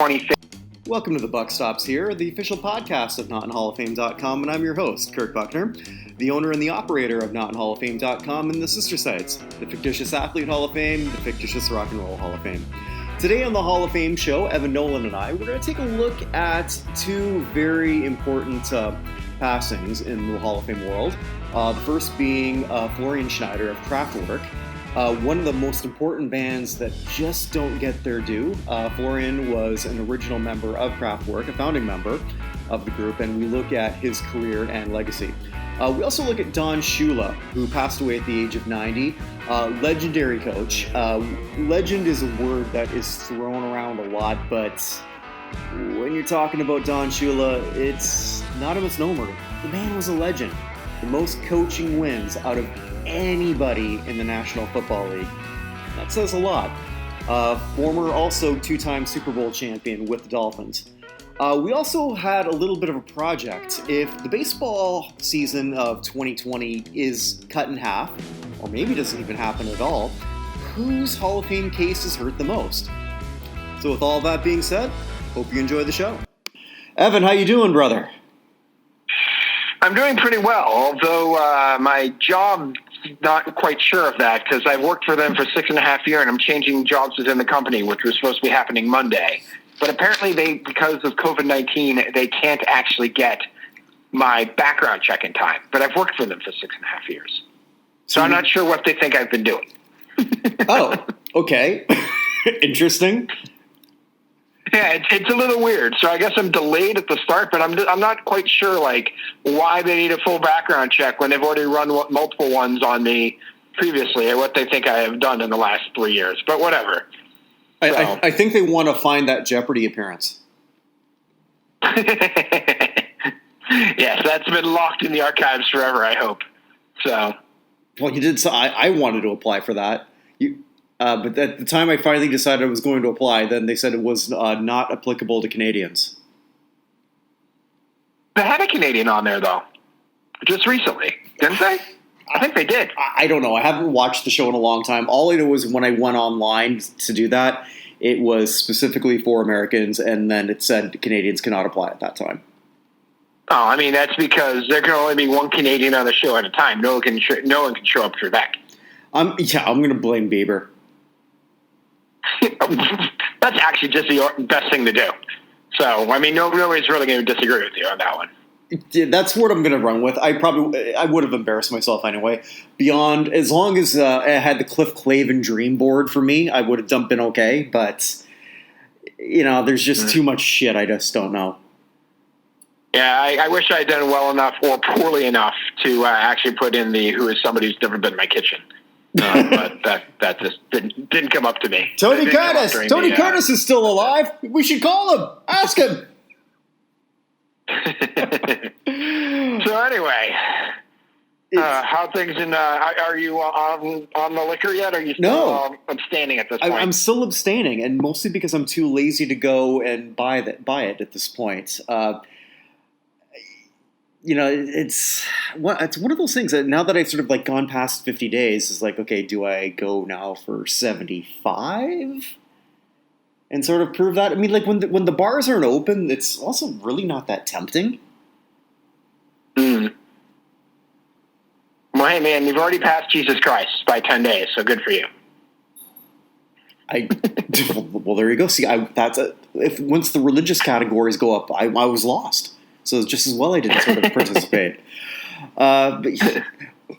20. Welcome to the Buck Stops here, the official podcast of NotInHallOfFame.com, and I'm your host, Kirk Buchner, the owner and the operator of NotInHallOfFame.com and the sister sites, the Fictitious Athlete Hall of Fame, the Fictitious Rock and Roll Hall of Fame. Today on the Hall of Fame show, Evan Nolan and I, we're going to take a look at two very important passings in the Hall of Fame world. The first being Florian Schneider of Kraftwerk. One of the most important bands that just don't get their due. Florian was an original member of Kraftwerk, a founding member of the group, and we look at his career and legacy. We also look at Don Shula, who passed away at the age of 90. Legendary coach. Legend is a word that is thrown around a lot, but when you're talking about Don Shula, it's not a misnomer. The man was a legend. The most coaching wins out of anybody in the National Football League. That says a lot. Former also two-time Super Bowl champion with the Dolphins. We also had a little bit of a project. If the baseball season of 2020 is cut in half, or maybe doesn't even happen at all, whose Hall of Fame cases hurt the most? So with all that being said, hope you enjoy the show. Evan, how you doing, brother? I'm doing pretty well, although my job, not quite sure of that, because I've worked for them for 6.5 years and I'm changing jobs within the company, which was supposed to be happening Monday. But apparently because of COVID-19, they can't actually get my background check in time. But I've worked for them for 6.5 years. So I'm not sure what they think I've been doing. Oh, okay. Interesting. Yeah, it's a little weird. So I guess I'm delayed at the start, but I'm not quite sure why they need a full background check when they've already run multiple ones on me previously, or what they think I have done in the last 3 years. But whatever. I think they want to find that Jeopardy appearance. Yes, that's been locked in the archives forever, I hope. So. Well, you did. So I wanted to apply for that. But at the time I finally decided I was going to apply, then they said it was not applicable to Canadians. They had a Canadian on there, though, just recently, didn't they? I think they did. I don't know. I haven't watched the show in a long time. All I know is when I went online to do that, it was specifically for Americans, and then it said Canadians cannot apply at that time. Oh, I mean, that's because there can only be one Canadian on the show at a time. No one can show up for that. I'm going to blame Bieber. That's actually just the best thing to do. So, I mean, nobody's really going to disagree with you on that one. That's what I'm going to run with. I would have embarrassed myself anyway. As long as I had the Cliff Clavin dream board for me, I would have been okay. But, there's just too much shit. I just don't know. Yeah, I wish I had done well enough or poorly enough to actually put in who is somebody who's never been in my kitchen. But that just didn't come up to me. Tony Curtis! Tony Curtis is still alive. We should call him. Ask him. So anyway, how things in? Are you on the liquor yet? Or are you still abstaining at this point? I'm still abstaining, and mostly because I'm too lazy to go and buy it at this point. It's one of those things that now that I've sort of gone past 50 days, is okay, do I go now for 75 and sort of prove that? I mean, when the bars aren't open, it's also really not that tempting. Well, hey man, you've already passed Jesus Christ by 10 days, so good for you. Well, there you go. See, once the religious categories go up, I was lost. So just as well I didn't sort of participate.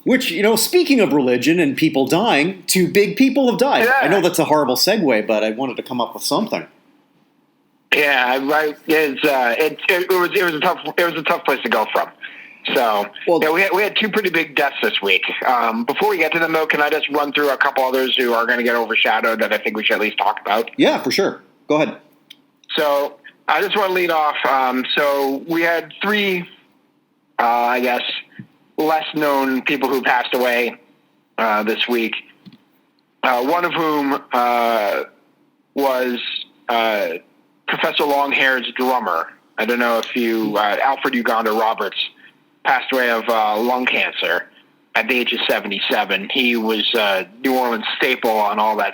Which, speaking of religion and people dying, 2 big people have died. Yeah. I know that's a horrible segue, but I wanted to come up with something. Yeah, it was a tough place to go from. So we had 2 pretty big deaths this week. Before we get to them, though, can I just run through a couple others who are going to get overshadowed that I think we should at least talk about? Yeah, for sure. Go ahead. So I just want to lead off. So we had 3, I guess, less known people who passed away this week. One of whom was Professor Longhair's drummer. I don't know if Alfred Uganda Roberts passed away of lung cancer. at the age of 77. He was New Orleans staple on all those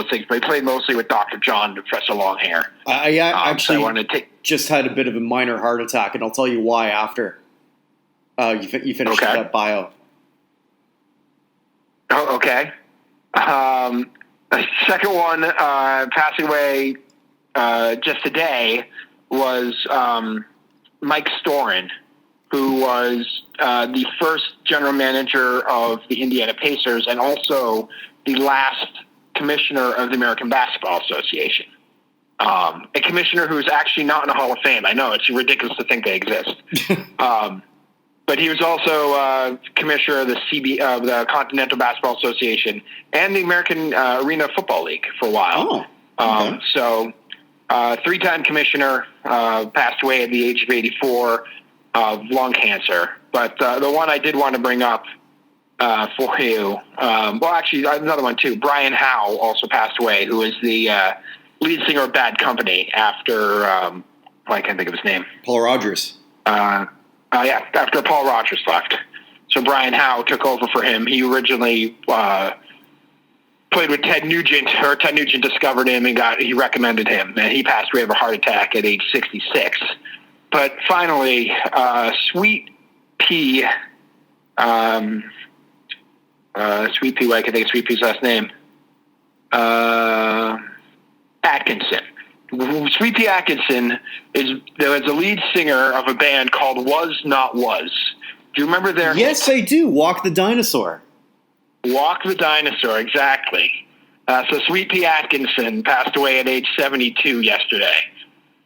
things. But he played mostly with Dr. John, Professor Longhair. I actually so I wanted to just had a bit of a minor heart attack, and I'll tell you why after you finish that bio. Oh, okay. The second one, passing away just today, was Mike Storin, who was the first general manager of the Indiana Pacers and also the last commissioner of the American Basketball Association. A commissioner who is actually not in the Hall of Fame. I know, it's ridiculous to think they exist. But he was also commissioner of the Continental Basketball Association and the American Arena Football League for a while. Oh, okay. So, three-time commissioner, passed away at the age of 84 of lung cancer. But the one I did want to bring up for you, well, actually, another one too. Brian Howe also passed away, who is the lead singer of Bad Company after, I can't think of his name. Paul Rogers. Yeah, after Paul Rogers left. So Brian Howe took over for him. He originally played with Ted Nugent, or Ted Nugent discovered him and he recommended him. And he passed away of a heart attack at age 66. But finally, Sweet Pea, Sweet Pea, I can think of Sweet Pea's last name, Atkinson. Sweet Pea Atkinson was the lead singer of a band called Was Not Was. Do you remember their Yes, I do. Walk the Dinosaur. Walk the Dinosaur, exactly. So Sweet Pea Atkinson passed away at age 72 yesterday.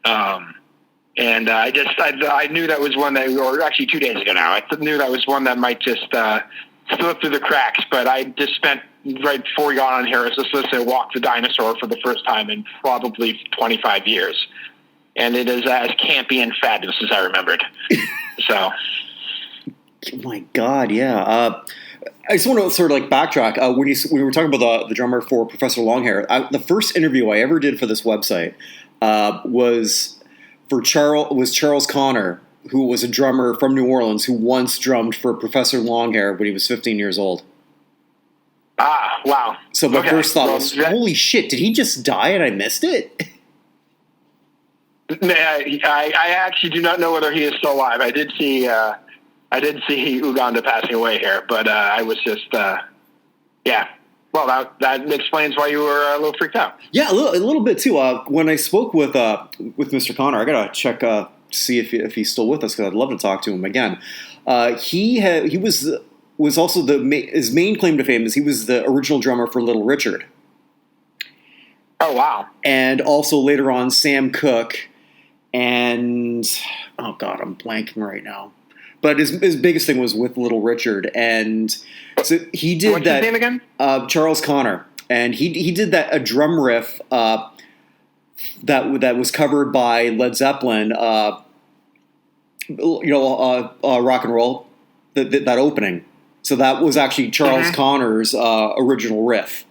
And I knew that was one that, or actually 2 days ago now, I knew that was one that might just slip through the cracks, but I just spent right before we got on here, I was just listening to Walk the Dinosaur for the first time in probably 25 years. And it is as campy and fabulous as I remembered. So. Oh my God, yeah. I just want to sort of like backtrack. When we were talking about the drummer for Professor Longhair, the first interview I ever did for this website was Charles Connor, who was a drummer from New Orleans who once drummed for Professor Longhair when he was 15 years old. Ah, wow. So my first thought was, holy shit, did he just die and I missed it? I actually do not know whether he is still alive. I did see Uganda passing away here, but I was just, yeah. Well, that explains why you were a little freaked out. Yeah, a little bit too. When I spoke with Mr. Connor, I gotta check see if he's still with us because I'd love to talk to him again. He was also his main claim to fame is he was the original drummer for Little Richard. Oh wow! And also later on Sam Cooke, and oh God, I'm blanking right now. But his biggest thing was with Little Richard, and so he did What's that. What's his name again? Charles Connor, and he did a drum riff that was covered by Led Zeppelin. Rock and roll, that opening. So that was actually Charles Connor's original riff.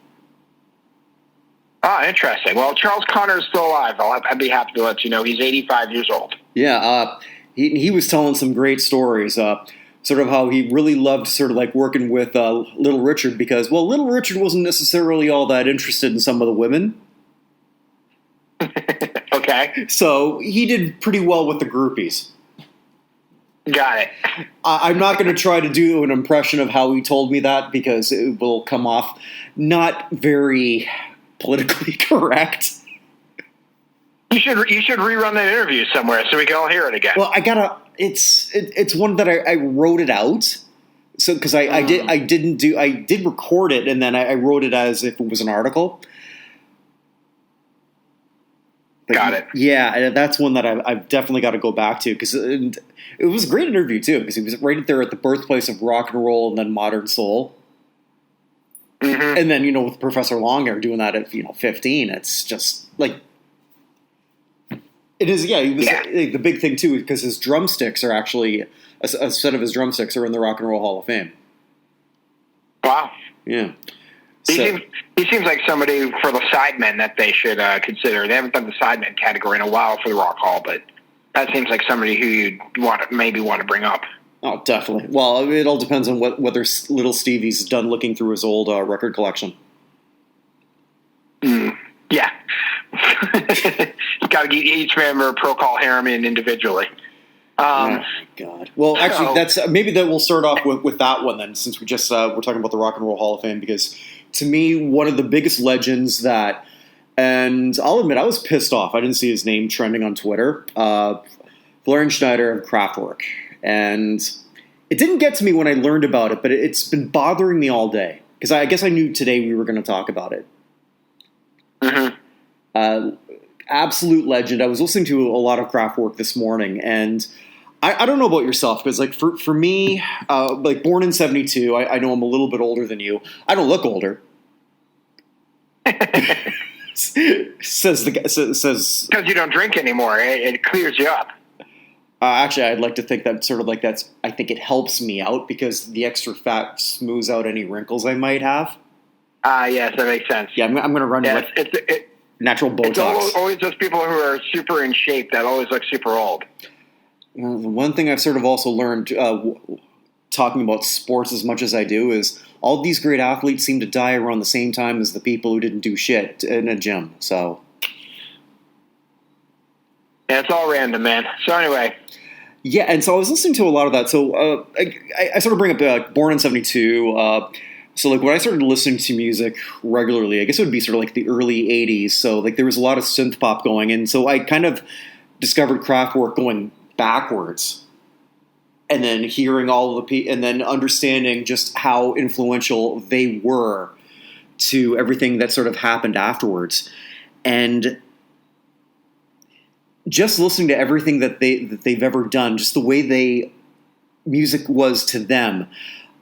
Ah, interesting. Well, Charles Connor is still alive. I'd be happy to let you know. He's 85 years old. Yeah, he was telling some great stories. Sort of how he really loved sort of like working with Little Richard because, well, Little Richard wasn't necessarily all that interested in some of the women. Okay. So he did pretty well with the groupies. Got it. I'm not going to try to do an impression of how he told me that because it will come off not very politically correct. You should rerun that interview somewhere so we can all hear it again. Well, it's one that I wrote it out. So because I did record it and then I wrote it as if it was an article. But got it. Yeah, that's one that I've definitely got to go back to because it was a great interview too because he was right there at the birthplace of rock and roll and then modern soul. Mm-hmm. And then with Professor Longhair doing that at 15, it's just like it is. Yeah, the big thing too because his drumsticks are actually a set of his drumsticks are in the Rock and Roll Hall of Fame. Wow. Yeah. He seems like somebody for the sidemen that they should consider. They haven't done the sidemen category in a while for the Rock Hall, but that seems like somebody who you'd maybe want to bring up. Oh, definitely. Well, it all depends on whether Little Stevie's done looking through his old record collection. Yeah. You got to get each member Procol Harriman individually. Oh my God. Well, actually, maybe that we'll start off with that one then, since we're talking about the Rock and Roll Hall of Fame, because to me, one of the biggest legends and I'll admit I was pissed off. I didn't see his name trending on Twitter. Florian Schneider of Kraftwerk, and it didn't get to me when I learned about it, but it's been bothering me all day because I guess I knew today we were going to talk about it. Mm-hmm. Absolute legend. I was listening to a lot of Kraftwerk this morning, and I don't know about yourself, because like for me, like born in 72, I know I'm a little bit older than you. I don't look older. says because you don't drink anymore. It clears you up. Actually, I'd like to think that sort of like I think it helps me out because the extra fat smooths out any wrinkles I might have. Yes, that makes sense. Yeah, I'm going to run natural Botox. It's always those people who are super in shape that always look super old. The one thing I've sort of also learned talking about sports as much as I do is all these great athletes seem to die around the same time as the people who didn't do shit in a gym. So, yeah, it's all random, man. So anyway. Yeah, and so I was listening to a lot of that. So I sort of bring up born in 72. So like when I started listening to music regularly, I guess it would be sort of like the early 80s. So like there was a lot of synth pop going. And so I kind of discovered Kraftwerk going backwards. And then hearing all of and then understanding just how influential they were to everything that sort of happened afterwards. And just listening to everything that they've ever done, just the way music was to them.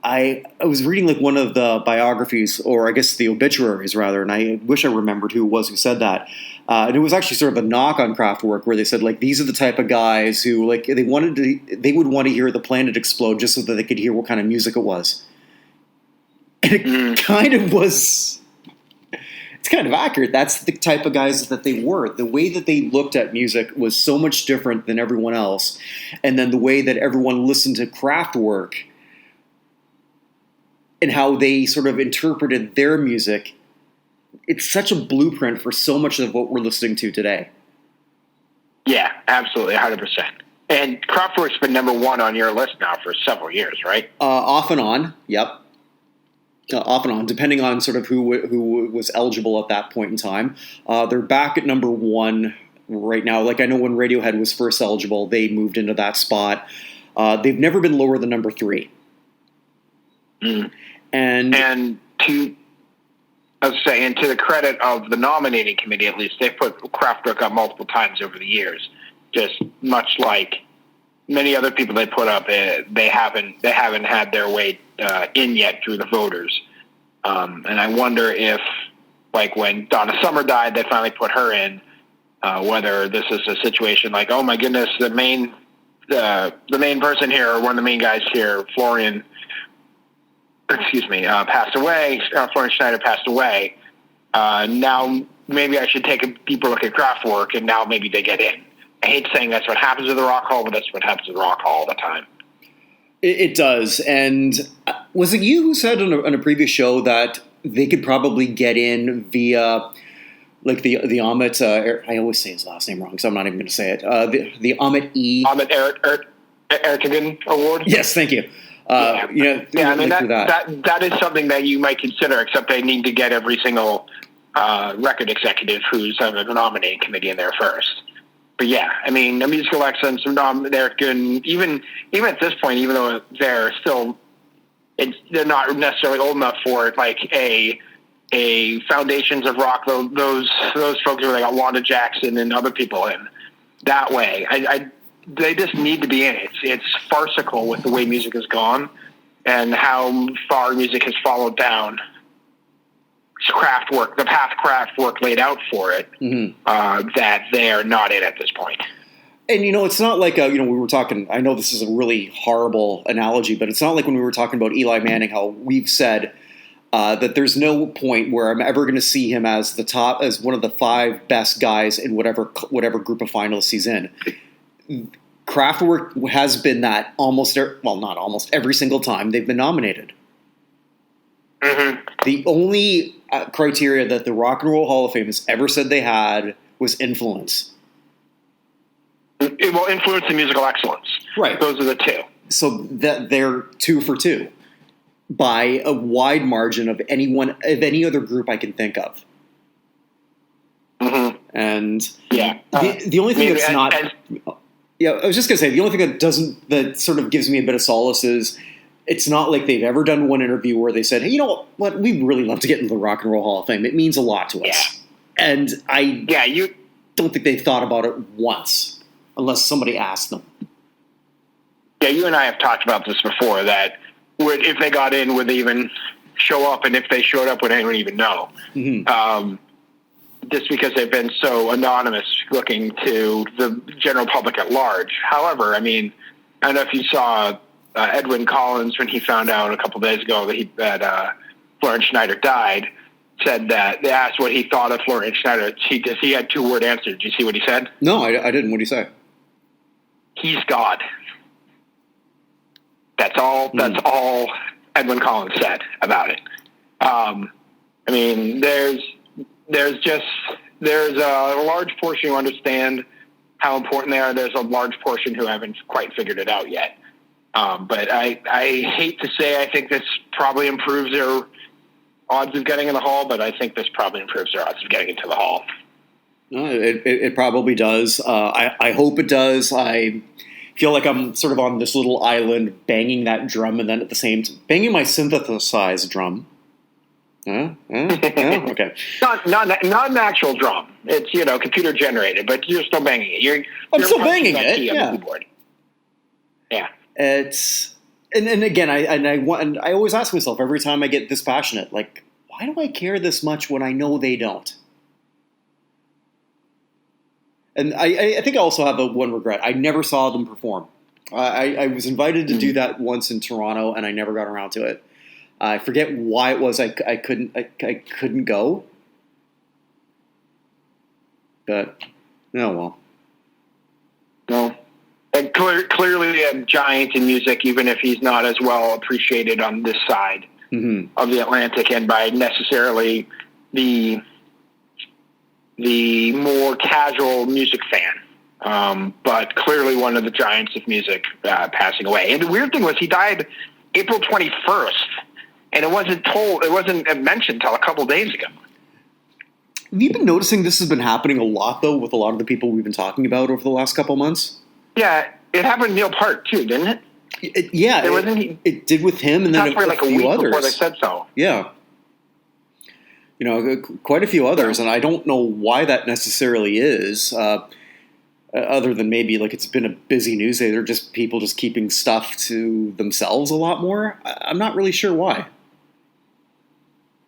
I was reading like one of the biographies, or I guess the obituaries rather, and I wish I remembered who it was who said that. And it was actually sort of a knock on Kraftwerk, where they said like these are the type of guys who like they would want to hear the planet explode just so that they could hear what kind of music it was. And it kind of was. It's kind of accurate. That's the type of guys that they were. The way that they looked at music was so much different than everyone else, and then the way that everyone listened to Kraftwerk and how they sort of interpreted their music, it's such a blueprint for so much of what we're listening to today. Yeah, absolutely, 100%. And Kraftwerk's been number one on your list now for several years, right? Off and on, yep. Off and on, depending on sort of who was eligible at that point in time. They're back at number one right now. Like I know when Radiohead was first eligible, they moved into that spot. They've never been lower than number 3. And to the credit of the nominating committee, at least, they put Kraftwerk up multiple times over the years. Just much like many other people they put up, they haven't had their way in yet through the voters. And I wonder if, like when Donna Summer died, they finally put her in. Whether this is a situation like, oh my goodness, the main person here, or one of the main guys here, Florian passed away. Florian Schneider passed away. Now maybe I should take a deeper look at Kraftwerk, and now maybe they get in. I hate saying that's what happens at the Rock Hall, but that's what happens at the Rock Hall all the time. It does. And was it you who said on a previous show that they could probably get in via, like the Amit? I always say his last name wrong, so I'm not even going to say it. The Amit Ertegun Award. Yes, thank you. I mean that is something that you might consider, except they need to get every single record executive who's on the nominating committee in there first. But yeah, I mean, a musical excellence, they're good. Even at this point, even though they're still, they're not necessarily old enough for it. Like a Foundations of Rock, those folks where they got Wanda Jackson and other people in that way. They just need to be in it. It's farcical with the way music has gone and how far music has followed down Kraftwerk, the path Kraftwerk laid out for it, that they are not in at this point. And, it's not like, we were talking, I know this is a really horrible analogy, but it's not like when we were talking about Eli Manning, how we've said that there's no point where I'm ever going to see him as as one of the 5 best guys in whatever group of finalists he's in. Kraftwerk has been that not almost every single time they've been nominated. Mm-hmm. The only criteria that the Rock and Roll Hall of Fame has ever said they had was influence. It will influence and musical excellence. Right. Those are the two. So that they're 2 for 2 by a wide margin of any other group I can think of. Mm-hmm. And yeah, the only thing that's not. Yeah, I was just gonna say the only thing that sort of gives me a bit of solace is it's not like they've ever done one interview where they said, "Hey, you know what? We'd really love to get into the Rock and Roll Hall of Fame. It means a lot to us." Yeah. And you don't think they've thought about it once, unless somebody asked them. Yeah, you and I have talked about this before. That if they got in, would they even show up? And if they showed up, would anyone even know? Mm-hmm. Just because they've been so anonymous looking to the general public at large. However, I mean, I don't know if you saw Edwin Collins when he found out a couple days ago that Florian Schneider died, said that they asked what he thought of Florian Schneider. He had 2-word answer. Did you see what he said? No, I didn't. What did he say? He's God. That's all. That's all Edwin Collins said about it. I mean, there's a large portion who understand how important they are. There's a large portion who haven't quite figured it out yet. But I hate to say I think this probably improves their odds of getting in the Hall, but I think this probably improves their odds of getting into the Hall. It probably does. I hope it does. I feel like I'm sort of on this little island banging that drum and then at the same time banging my synthesized drum. Okay. Not an actual drum. It's computer generated, but you're still banging it. I'm still banging it. Yeah. On the keyboard. Yeah. It's and again I always ask myself every time I get this passionate, like, why do I care this much when I know they don't? And I think I also have one regret. I never saw them perform. I was invited to do that once in Toronto, and I never got around to it. I forget why it was I couldn't go, but well. No, and clearly a giant in music, even if he's not as well appreciated on this side of the Atlantic, and by necessarily the more casual music fan. But clearly one of the giants of music passing away. And the weird thing was he died April 21st. And it wasn't mentioned until a couple days ago. Have you been noticing this has been happening a lot, though, with a lot of the people we've been talking about over the last couple months? Yeah, it happened to Neil Peart, too, didn't it? It did with him and then a few others. Before they said so. Yeah. Quite a few others, and I don't know why that necessarily is, other than maybe like it's been a busy news day. They're just people just keeping stuff to themselves a lot more. I'm not really sure why.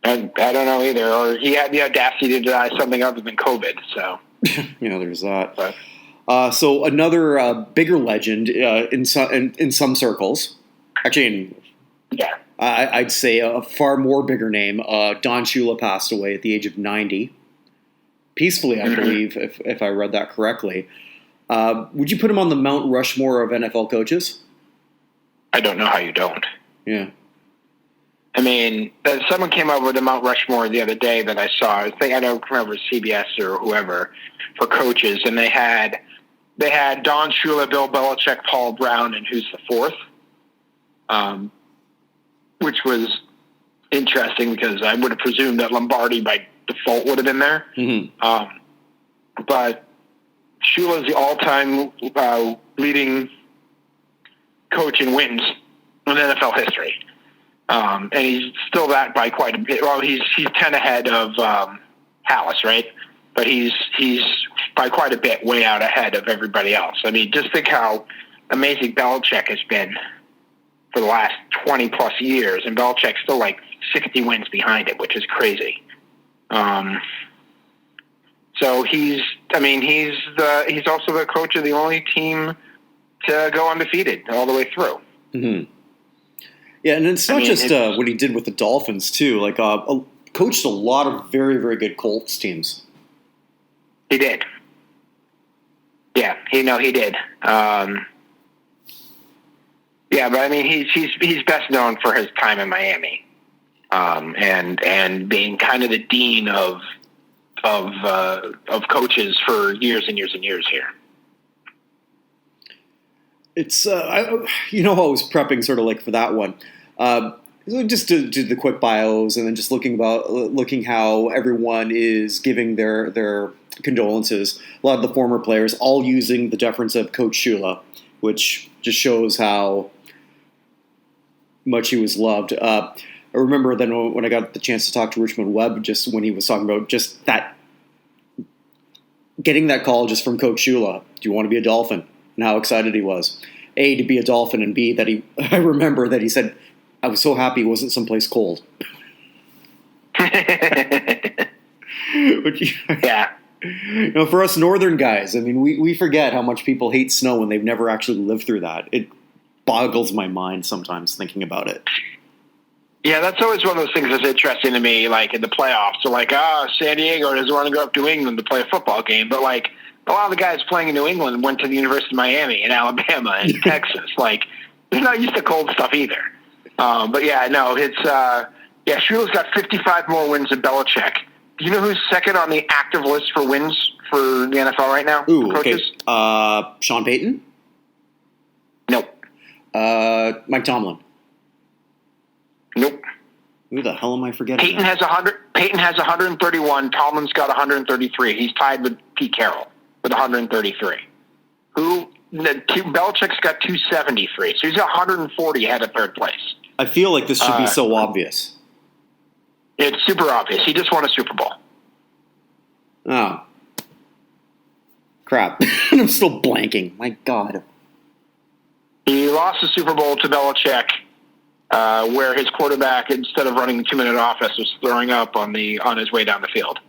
I don't know either. Or he had the audacity to deny something other than COVID. So there's that. So another bigger legend in some circles, actually, I'd say a far more bigger name. Don Shula passed away at the age of 90, peacefully, I believe, if I read that correctly. Would you put him on the Mount Rushmore of NFL coaches? I don't know how you don't. Yeah. I mean, someone came up with a Mount Rushmore the other day that I saw. I don't remember CBS or whoever for coaches, and they had Don Shula, Bill Belichick, Paul Brown, and who's the fourth? Which was interesting because I would have presumed that Lombardi by default would have been there. But Shula's the all-time leading coach in wins in NFL history. And he's still that by quite a bit. Well, he's 10 ahead of Hallis, right? But he's by quite a bit way out ahead of everybody else. I mean, just think how amazing Belichick has been for the last 20-plus years, and Belichick's still like 60 wins behind it, which is crazy. So he's also the coach of the only team to go undefeated all the way through. Mm-hmm. Yeah, and it's not just what he did with the Dolphins too. Like, coached a lot of very, very good Colts teams. He did. Yeah, he did. Yeah, but I mean, he's best known for his time in Miami, and being kind of the dean of coaches for years and years and years here. It's I was prepping sort of like for that one, just to do the quick bios and then just looking how everyone is giving their condolences. A lot of the former players all using the deference of Coach Shula, which just shows how much he was loved. I remember then when I got the chance to talk to Richmond Webb, just when he was talking about just that, getting that call just from Coach Shula, do you want to be a Dolphin? And how excited he was. A, to be a Dolphin, and B, that I remember that he said, I was so happy it wasn't someplace cold. Yeah. For us northern guys, I mean, we forget how much people hate snow when they've never actually lived through that. It boggles my mind sometimes thinking about it. Yeah, that's always one of those things that's interesting to me, like in the playoffs. So like, San Diego doesn't want to go up to New England to play a football game, but like a lot of the guys playing in New England went to the University of Miami and Alabama and Texas. Like, they're not used to cold stuff either. But yeah, no, it's Shula's got 55 more wins than Belichick. Do you know who's second on the active list for wins for the NFL right now? Ooh, coaches? Okay. Sean Payton? Nope. Mike Tomlin? Nope. Who the hell am I forgetting? Peyton has 131. Tomlin's got 133. He's tied with Pete Carroll with 133. Belichick's got 273. So he's got 140 ahead of third place. I feel like this should be so obvious. It's super obvious. He just won a Super Bowl. Oh. Crap. I'm still blanking. My God. He lost the Super Bowl to Belichick, where his quarterback, instead of running the 2-minute offense, was throwing up on his way down the field.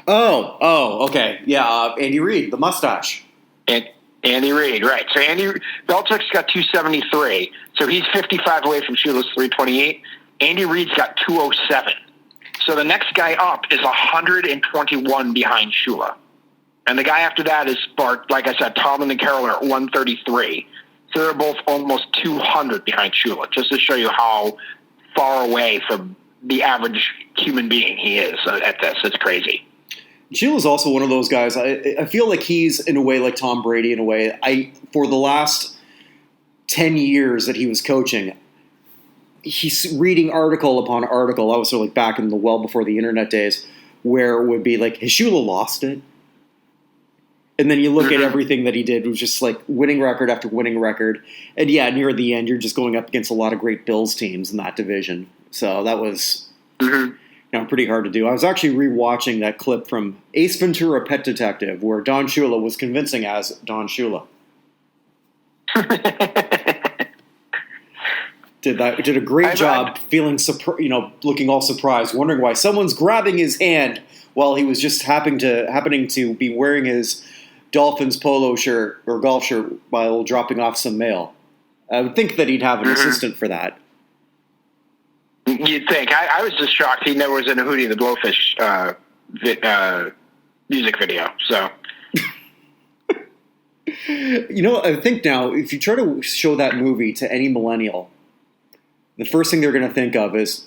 Oh, okay. Yeah, Andy Reid, the mustache. Andy Reid, right. So Belichick's got 273, so he's 55 away from Shula's 328. Andy Reid's got 207. So the next guy up is 121 behind Shula. And the guy after that is, like I said, Tomlin and Carroll are at 133. So they're both almost 200 behind Shula, just to show you how far away from the average human being he is at this. It's crazy. Shula's also one of those guys. I feel like he's, in a way, like Tom Brady in a way. For the last 10 years that he was coaching, he's reading article upon article. I was sort of like back in the well before the internet days, where it would be like, has Shula lost it? And then you look at everything that he did, it was just like winning record after winning record. And yeah, near the end, you're just going up against a lot of great Bills teams in that division. So that was pretty hard to do. I was actually rewatching that clip from Ace Ventura: Pet Detective, where Don Shula was convincing as Don Shula. Did a great job feeling, looking all surprised, wondering why someone's grabbing his hand while he was just happening to be wearing his Dolphins polo shirt or golf shirt while dropping off some mail. I would think that he'd have an assistant for that. You'd think. I was just shocked he never was in a Hootie and the Blowfish music video. So, I think now if you try to show that movie to any millennial, the first thing they're going to think of is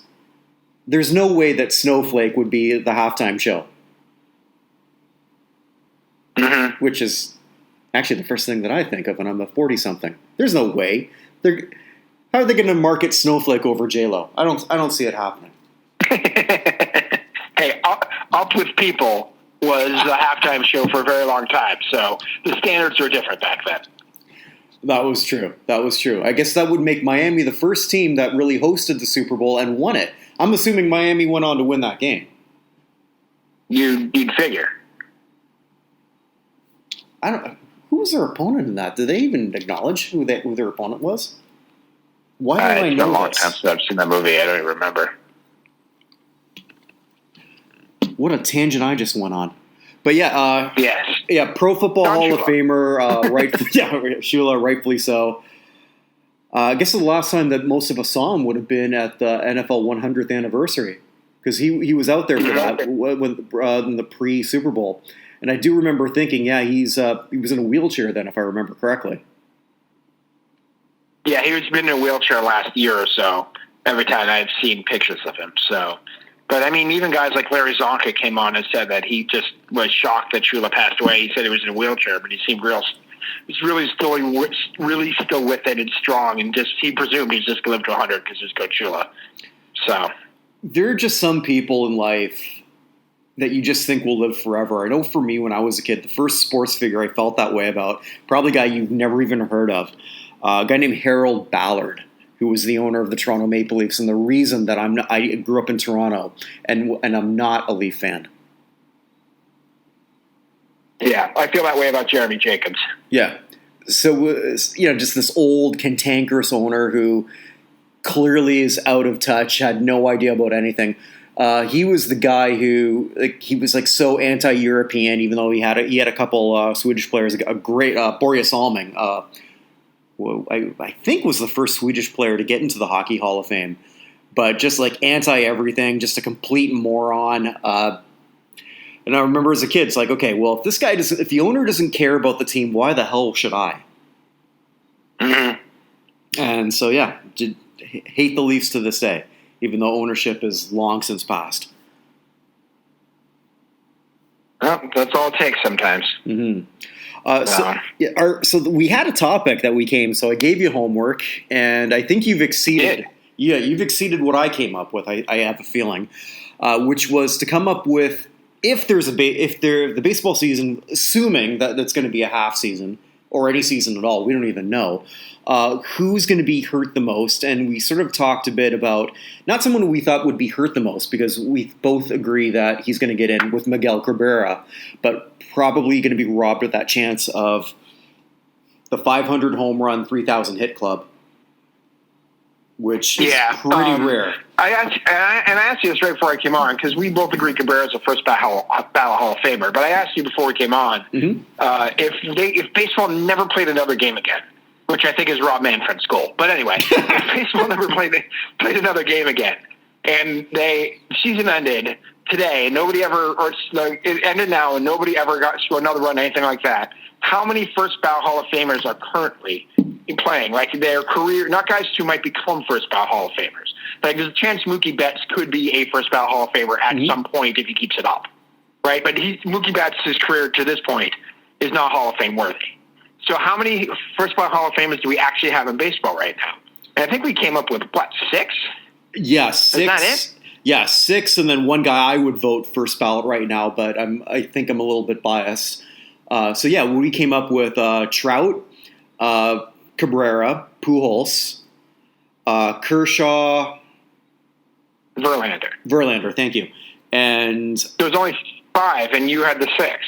there's no way that Snowflake would be the halftime show. Which is actually the first thing that I think of when I'm a 40-something. There's no way. How are they going to market Snowflake over J-Lo? I don't see it happening. Hey, Up With People was a halftime show for a very long time, so the standards were different back then. That was true. I guess that would make Miami the first team that really hosted the Super Bowl and won it. I'm assuming Miami went on to win that game. You'd figure. I don't know. Who was their opponent in that? Did they even acknowledge who their opponent was? Why do I know this? It's been a long time since I've seen that movie. I don't even remember. What a tangent I just went on. But yeah, yes. Yeah, Pro Football Hall of Famer, Shula, rightfully so. I guess the last time that most of us saw him would have been at the NFL 100th anniversary, because he was out there for that when in the pre-Super Bowl. And I do remember thinking, yeah, he was in a wheelchair then, if I remember correctly. Yeah, he's been in a wheelchair last year or so, every time I've seen pictures of him. So, but I mean, even guys like Larry Zonka came on and said that he just was shocked that Shula passed away. He said he was in a wheelchair, but he seemed he's really still with it and strong, and just he presumed he's just going to live to 100 because he's Coach Shula. So there are just some people in life that you just think will live forever. I know for me, when I was a kid, the first sports figure I felt that way about, probably a guy you've never even heard of, a guy named Harold Ballard, who was the owner of the Toronto Maple Leafs, and the reason that I grew up in Toronto and I'm not a Leaf fan. Yeah, I feel that way about Jeremy Jacobs. Yeah. So, just this old, cantankerous owner who clearly is out of touch, had no idea about anything. He was the guy who, he was so anti-European, even though he had a couple Swedish players, a great Börje Salming, I think was the first Swedish player to get into the Hockey Hall of Fame, but just anti-everything, just a complete moron. And I remember as a kid, it's okay, well, if the owner doesn't care about the team, why the hell should I? Mm-hmm. And so, yeah, hate the Leafs to this day, even though ownership is long since passed. Well, that's all it takes sometimes. Mm-hmm. So we had a topic that we came. So I gave you homework, and I think you've exceeded. Yeah, you've exceeded what I came up with. I have a feeling, which was to come up with if the baseball season, assuming that that's going to be a half season or any season at all, we don't even know. Who's going to be hurt the most? And we sort of talked a bit about not someone who we thought would be hurt the most, because we both agree that he's going to get in with Miguel Cabrera, but probably going to be robbed of that chance of the 500 home run, 3,000 hit club, which is pretty rare. I asked you this right before I came on, because we both agree Cabrera is the first ballot Hall of Famer. But I asked you before we came on if baseball never played another game again, which I think is Rob Manfred's goal. But anyway, if baseball never played another game again, and season ended today, and nobody ever, it ended now, and nobody ever got to another run, anything like that, how many first ballot Hall of Famers are currently playing? Their career, not guys who might become first ballot Hall of Famers. There's a chance Mookie Betts could be a first ballot Hall of Famer at some point if he keeps it up, right? But Mookie Betts' career to this point is not Hall of Fame worthy. So how many first ballot Hall of Famers do we actually have in baseball right now? And I think we came up with, 6? Yeah, 6. Is that it? Yeah, 6, and then one guy I would vote first ballot right now, but I think I'm a little bit biased. So yeah, we came up with Trout, Cabrera, Pujols, Kershaw, Verlander. Thank you. And there was only 5, and you had the 6.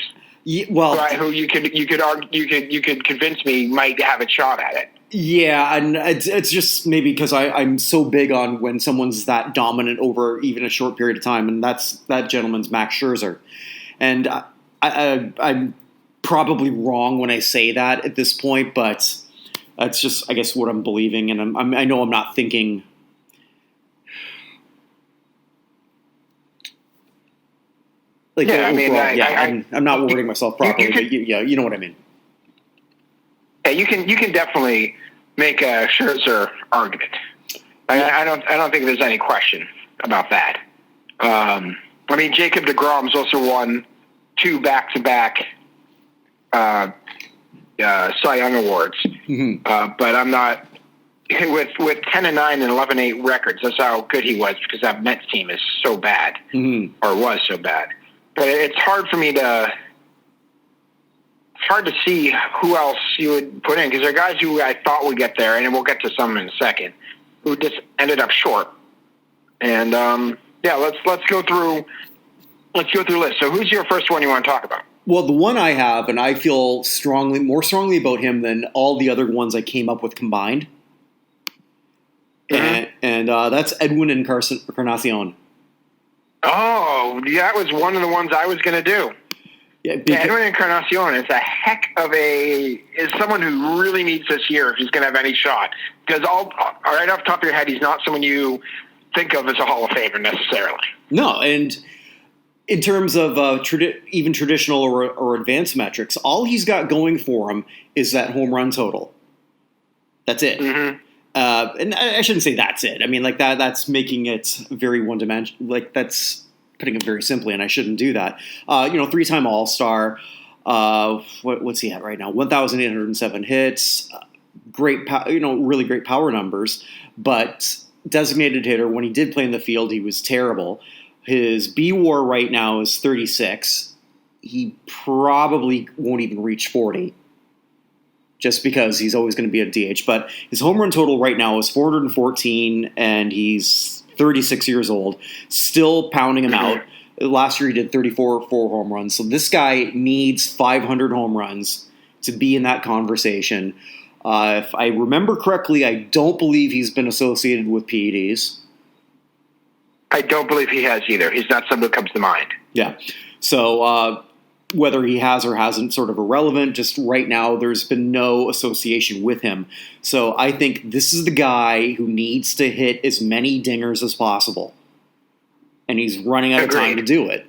Yeah, well, who you could convince me might have a shot at it. Yeah, and it's just maybe because I'm so big on when someone's that dominant over even a short period of time, and that gentleman's Max Scherzer. And I'm probably wrong when I say that at this point, but that's just, I guess, what I'm believing, and I know I'm not thinking. I'm not wording myself properly, but you know what I mean. Yeah, you can definitely make a Scherzer argument. I don't think there's any question about that. Jacob deGrom's also won 2 back-to-back Cy Young awards, but I'm not with 10-9 and 11-8 records. That's how good he was, because that Mets team is so bad, or was so bad. But it's hard for me to. It's hard to see who else you would put in, because there are guys who I thought would get there, and we'll get to some in a second, who just ended up short. And let's go through the list. So who's your first one you want to talk about? Well, the one I have, and I feel more strongly about him than all the other ones I came up with combined, and that's Edwin Encarnacion. Oh, that was one of the ones I was going to do. Yeah, Edwin Encarnacion is is someone who really needs this year if he's going to have any shot. Because right off the top of your head, he's not someone you think of as a Hall of Famer necessarily. No, and in terms of even traditional or advanced metrics, all he's got going for him is that home run total. That's it. Mm-hmm. And I shouldn't say that's it. I mean, like that's making it very one-dimensional. Like that's putting it very simply, and I shouldn't do that. 3-time All-Star. What's he at right now? 1,807 hits. Really great power numbers. But designated hitter, when he did play in the field, he was terrible. His B-WAR right now is 36. He probably won't even reach 40 just because he's always going to be a DH. But his home run total right now is 414, and he's 36 years old, still pounding him out. Last year he did 34 home runs. So this guy needs 500 home runs to be in that conversation. If I remember correctly, I don't believe he's been associated with PEDs. I don't believe he has either. He's not someone who comes to mind. Yeah. So whether he has or hasn't, sort of irrelevant. Just right now, there's been no association with him. So I think this is the guy who needs to hit as many dingers as possible. And he's running out of time to do it.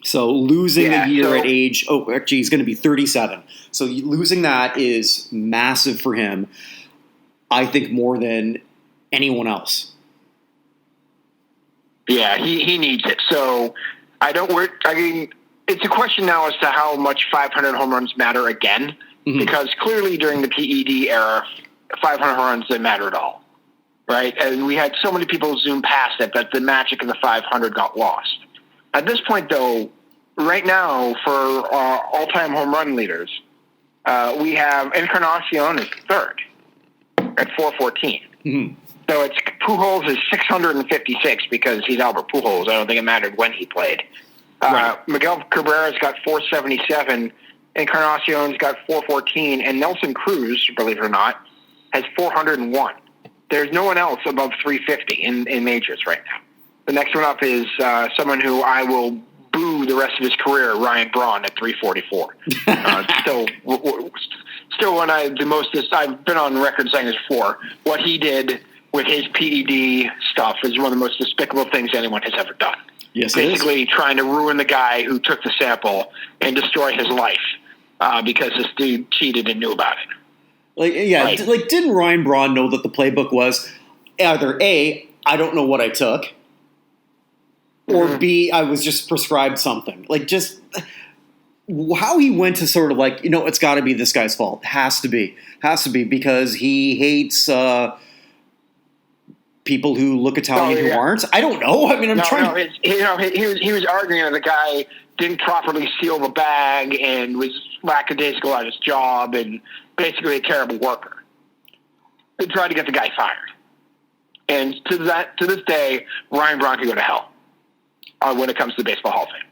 So losing a year at age, actually he's going to be 37. So losing that is massive for him, I think, more than anyone else. Yeah, he needs it. So it's a question now as to how much 500 home runs matter again, because clearly during the PED era, 500 home runs didn't matter at all, right? And we had so many people zoom past it that the magic of the 500 got lost. At this point, though, right now for all-time home run leaders, we have Encarnacion is third at 414. Mm-hmm. So it's Pujols is 656 because he's Albert Pujols. I don't think it mattered when he played. Right. Miguel Cabrera's got 477, Encarnacion's got 414, and Nelson Cruz, believe it or not, has 401. There's no one else above 350 in majors right now. The next one up is someone who I will boo the rest of his career, Ryan Braun at 344. Still one I've been on record saying this before. What he did with his PED stuff is one of the most despicable things anyone has ever done. Yes, basically trying to ruin the guy who took the sample and destroy his life because this dude cheated and knew about it. Didn't Ryan Braun know that the playbook was either A, I don't know what I took, or B, I was just prescribed something. Like, just how he went to sort of like, it's got to be this guy's fault. Has to be because he hates people who look Italian who aren't. I don't know. I mean, he was arguing that the guy didn't properly seal the bag and was lackadaisical at his job and basically a terrible worker. They tried to get the guy fired. And to this day, Ryan Braun can go to hell when it comes to the Baseball Hall of Fame.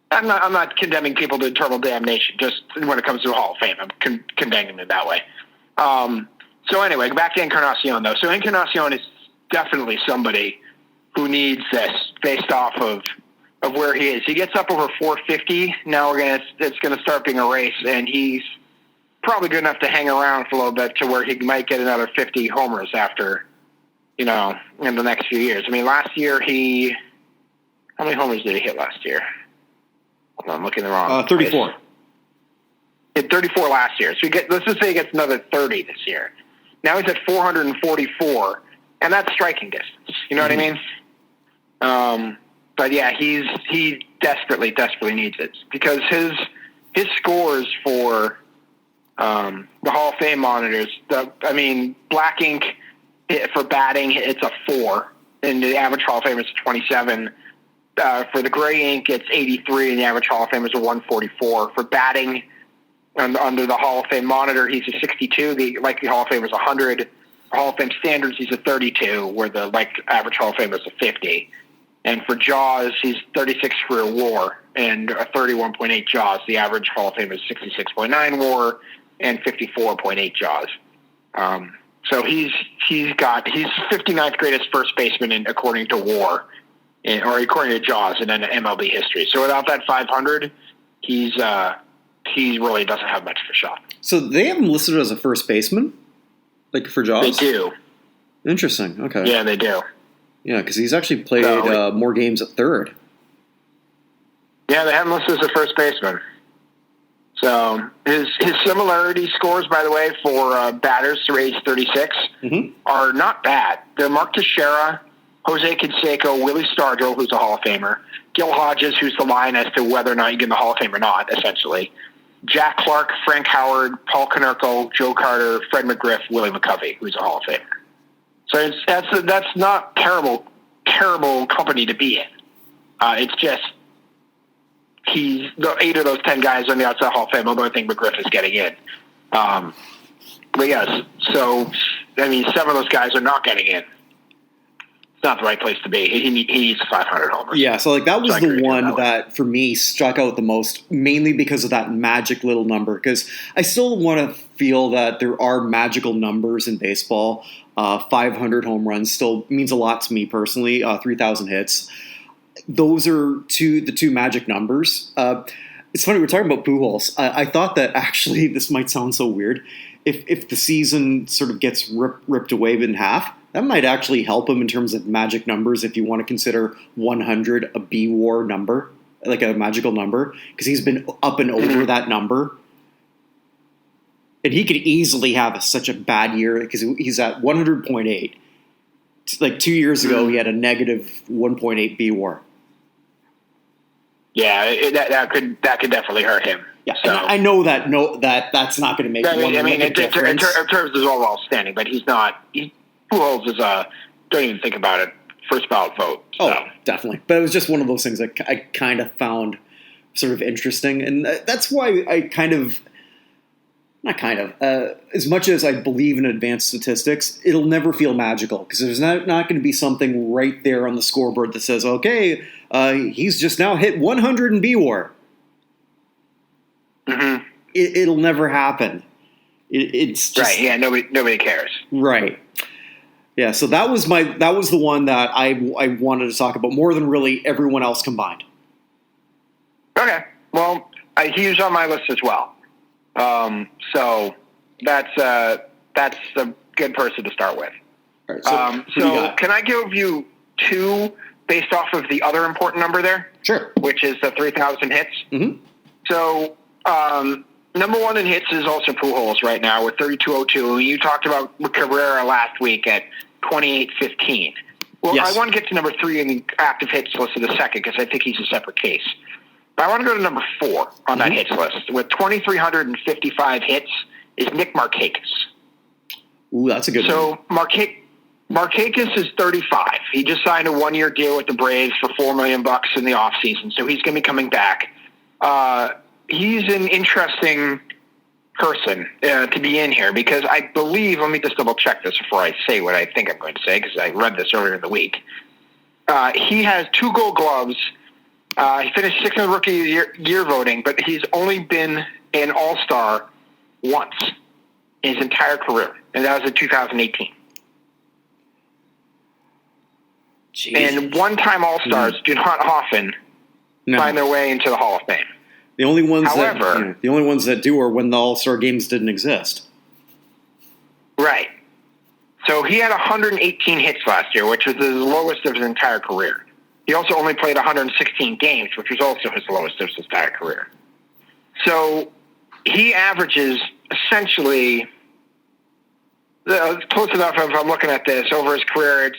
I'm not condemning people to eternal damnation. Just when it comes to the Hall of Fame, I'm condemning them that way. So anyway, back to Encarnacion though. So Encarnacion is definitely somebody who needs this based off of where he is. He gets up over 450. Now it's going to start being a race, and he's probably good enough to hang around for a little bit to where he might get another 50 homers after, in the next few years. I mean, last year how many homers did he hit last year? Hold on, I'm looking in the wrong 34. Place. He hit 34 last year. So let's just say he gets another 30 this year. Now he's at 444. And that's striking distance. You know what I mean? But yeah, he desperately needs it because his scores for the Hall of Fame monitors. Black ink for batting, it's a 4, and the average Hall of Fame is 27. For the gray ink, it's 83, and the average Hall of Fame is a 144. For batting under the Hall of Fame monitor, he's a 62. The Hall of Fame is 100. Hall of Fame standards, he's a 32, where the average Hall of Fame is a 50. And for Jaws, he's 36 career WAR and a 31.8 Jaws. The average Hall of Fame is 66.9 WAR and 54.8 Jaws. So he's 59th greatest first baseman according to WAR, or according to Jaws in MLB history. So without that 500, he really doesn't have much of a shot. So they have him listed as a first baseman? For Jaws? They do. Interesting. Okay. Yeah, they do. Yeah, because he's actually played more games at third. Yeah, they have him listed as a first baseman. So his similarity scores, by the way, for batters through age 36 are not bad. They're Mark Teixeira, Jose Canseco, Willie Stargell, who's a Hall of Famer, Gil Hodges, who's the line as to whether or not you get in the Hall of Fame or not, essentially, Jack Clark, Frank Howard, Paul Konerko, Joe Carter, Fred McGriff, Willie McCovey, who's a Hall of Famer. So that's not terrible company to be in. It's just he's the 8 of those 10 guys on the outside Hall of Fame. Although I think McGriff is getting in. But yes, so I mean, 7 of those guys are not getting in. It's not the right place to be. He needs 500 homers. Yeah, so like that was the one that for me struck out the most, mainly because of that magic little number. Because I still want to feel that there are magical numbers in baseball. 500 home runs still means a lot to me personally. 3,000 hits. Those are the two magic numbers. It's funny, we're talking about Pujols. I thought that actually, this might sound so weird, if the season sort of gets ripped away in half, that might actually help him in terms of magic numbers if you want to consider 100 a B-WAR number, like a magical number, because he's been up and over that number. And he could easily have such a bad year because he's at 100.8. Like 2 years ago, he had a negative 1.8 B-WAR. Yeah, that could definitely hurt him. Yeah, so, I know that's not going to make in terms of his overall standing, but he's not. Pujols is don't even think about it, first ballot vote. So. Oh, definitely. But it was just one of those things that I kind of found sort of interesting, and that's why I as much as I believe in advanced statistics, it'll never feel magical because there's not going to be something right there on the scoreboard that says, okay, he's just now hit 100 in B-WAR. Mm-hmm. It'll never happen. It's just, right. Yeah. Nobody cares. Right. Yeah. So that was the one that I wanted to talk about more than really everyone else combined. Okay. Well, he was on my list as well. So that's a good person to start with. All right, so can I give you 2 based off of the other important number there? Sure. Which is the 3,000 hits. Mm-hmm. So, number 1 in hits is also Pujols right now with 3,202. You talked about Cabrera last week at 2,815. Well, yes. I want to get to number 3 in the active hits list in a second because I think he's a separate case. But I want to go to number 4 on that hits list. With 2,355 hits is Nick Marchakis. Ooh, that's a good one. So Marchakis is 35. He just signed a 1-year deal with the Braves for $4 million in the offseason, so he's going to be coming back. He's an interesting person to be in here because I believe, let me just double check this before I say what I think I'm going to say because I read this earlier in the week. He has 2 Gold Gloves. He finished 6th in the Rookie year voting, but he's only been an All-Star once in his entire career, and that was in 2018. Jeez. And one-time All-Stars do not often find their way into the Hall of Fame. The only ones that do are when the All-Star games didn't exist. Right. So he had 118 hits last year, which was the lowest of his entire career. He also only played 116 games, which was also his lowest of his entire career. So he averages essentially close enough. If I'm looking at this over his career,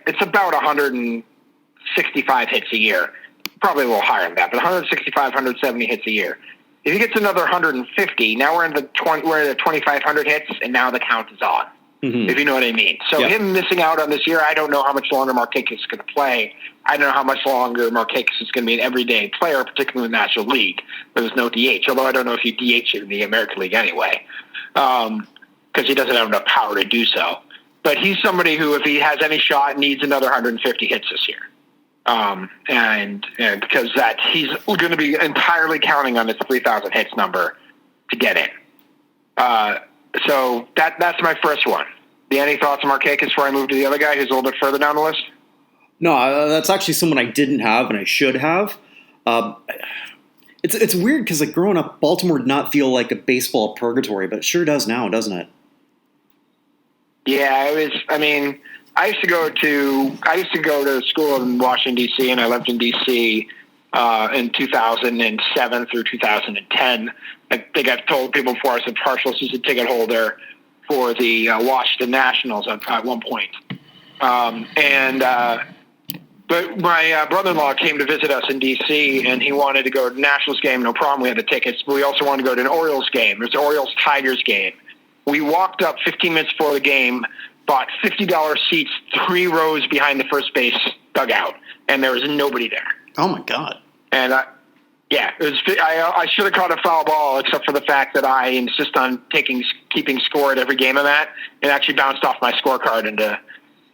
it's about 165 hits a year. Probably a little higher than that, but 165, 170 hits a year. If he gets another 150, now we're in the 2,500 hits, and now the count is on. Mm-hmm. If you know what I mean. So him missing out on this year, I don't know how much longer Marchakis is going to play. I don't know how much longer Marchakis is going to be an everyday player, particularly in the National League. There's no DH, although I don't know if you DH in the American League anyway, because he doesn't have enough power to do so. But he's somebody who, if he has any shot, needs another 150 hits this year. And because he's going to be entirely counting on his 3,000 hits number to get in. So that's my first one. Any thoughts on Marchakis before I move to the other guy who's a little bit further down the list? No, that's actually someone I didn't have and I should have. It's weird because like growing up, Baltimore did not feel like a baseball purgatory, but it sure does now, doesn't it? Yeah, it was. I mean, I used to go to school in Washington D.C. and I lived in D.C. In 2007 through 2010. I think I've told people before, I was a partial season ticket holder for the Washington Nationals at one point. But my brother-in-law came to visit us in D.C. and he wanted to go to the Nationals game. No problem, we had the tickets. But we also wanted to go to an Orioles game. It was the Orioles-Tigers game. We walked up 15 minutes before the game, bought $50 seats 3 rows behind the first base dugout, and there was nobody there. Oh, my God. And, I should have caught a foul ball, except for the fact that I insist on keeping score at every game I'm at. It actually bounced off my scorecard into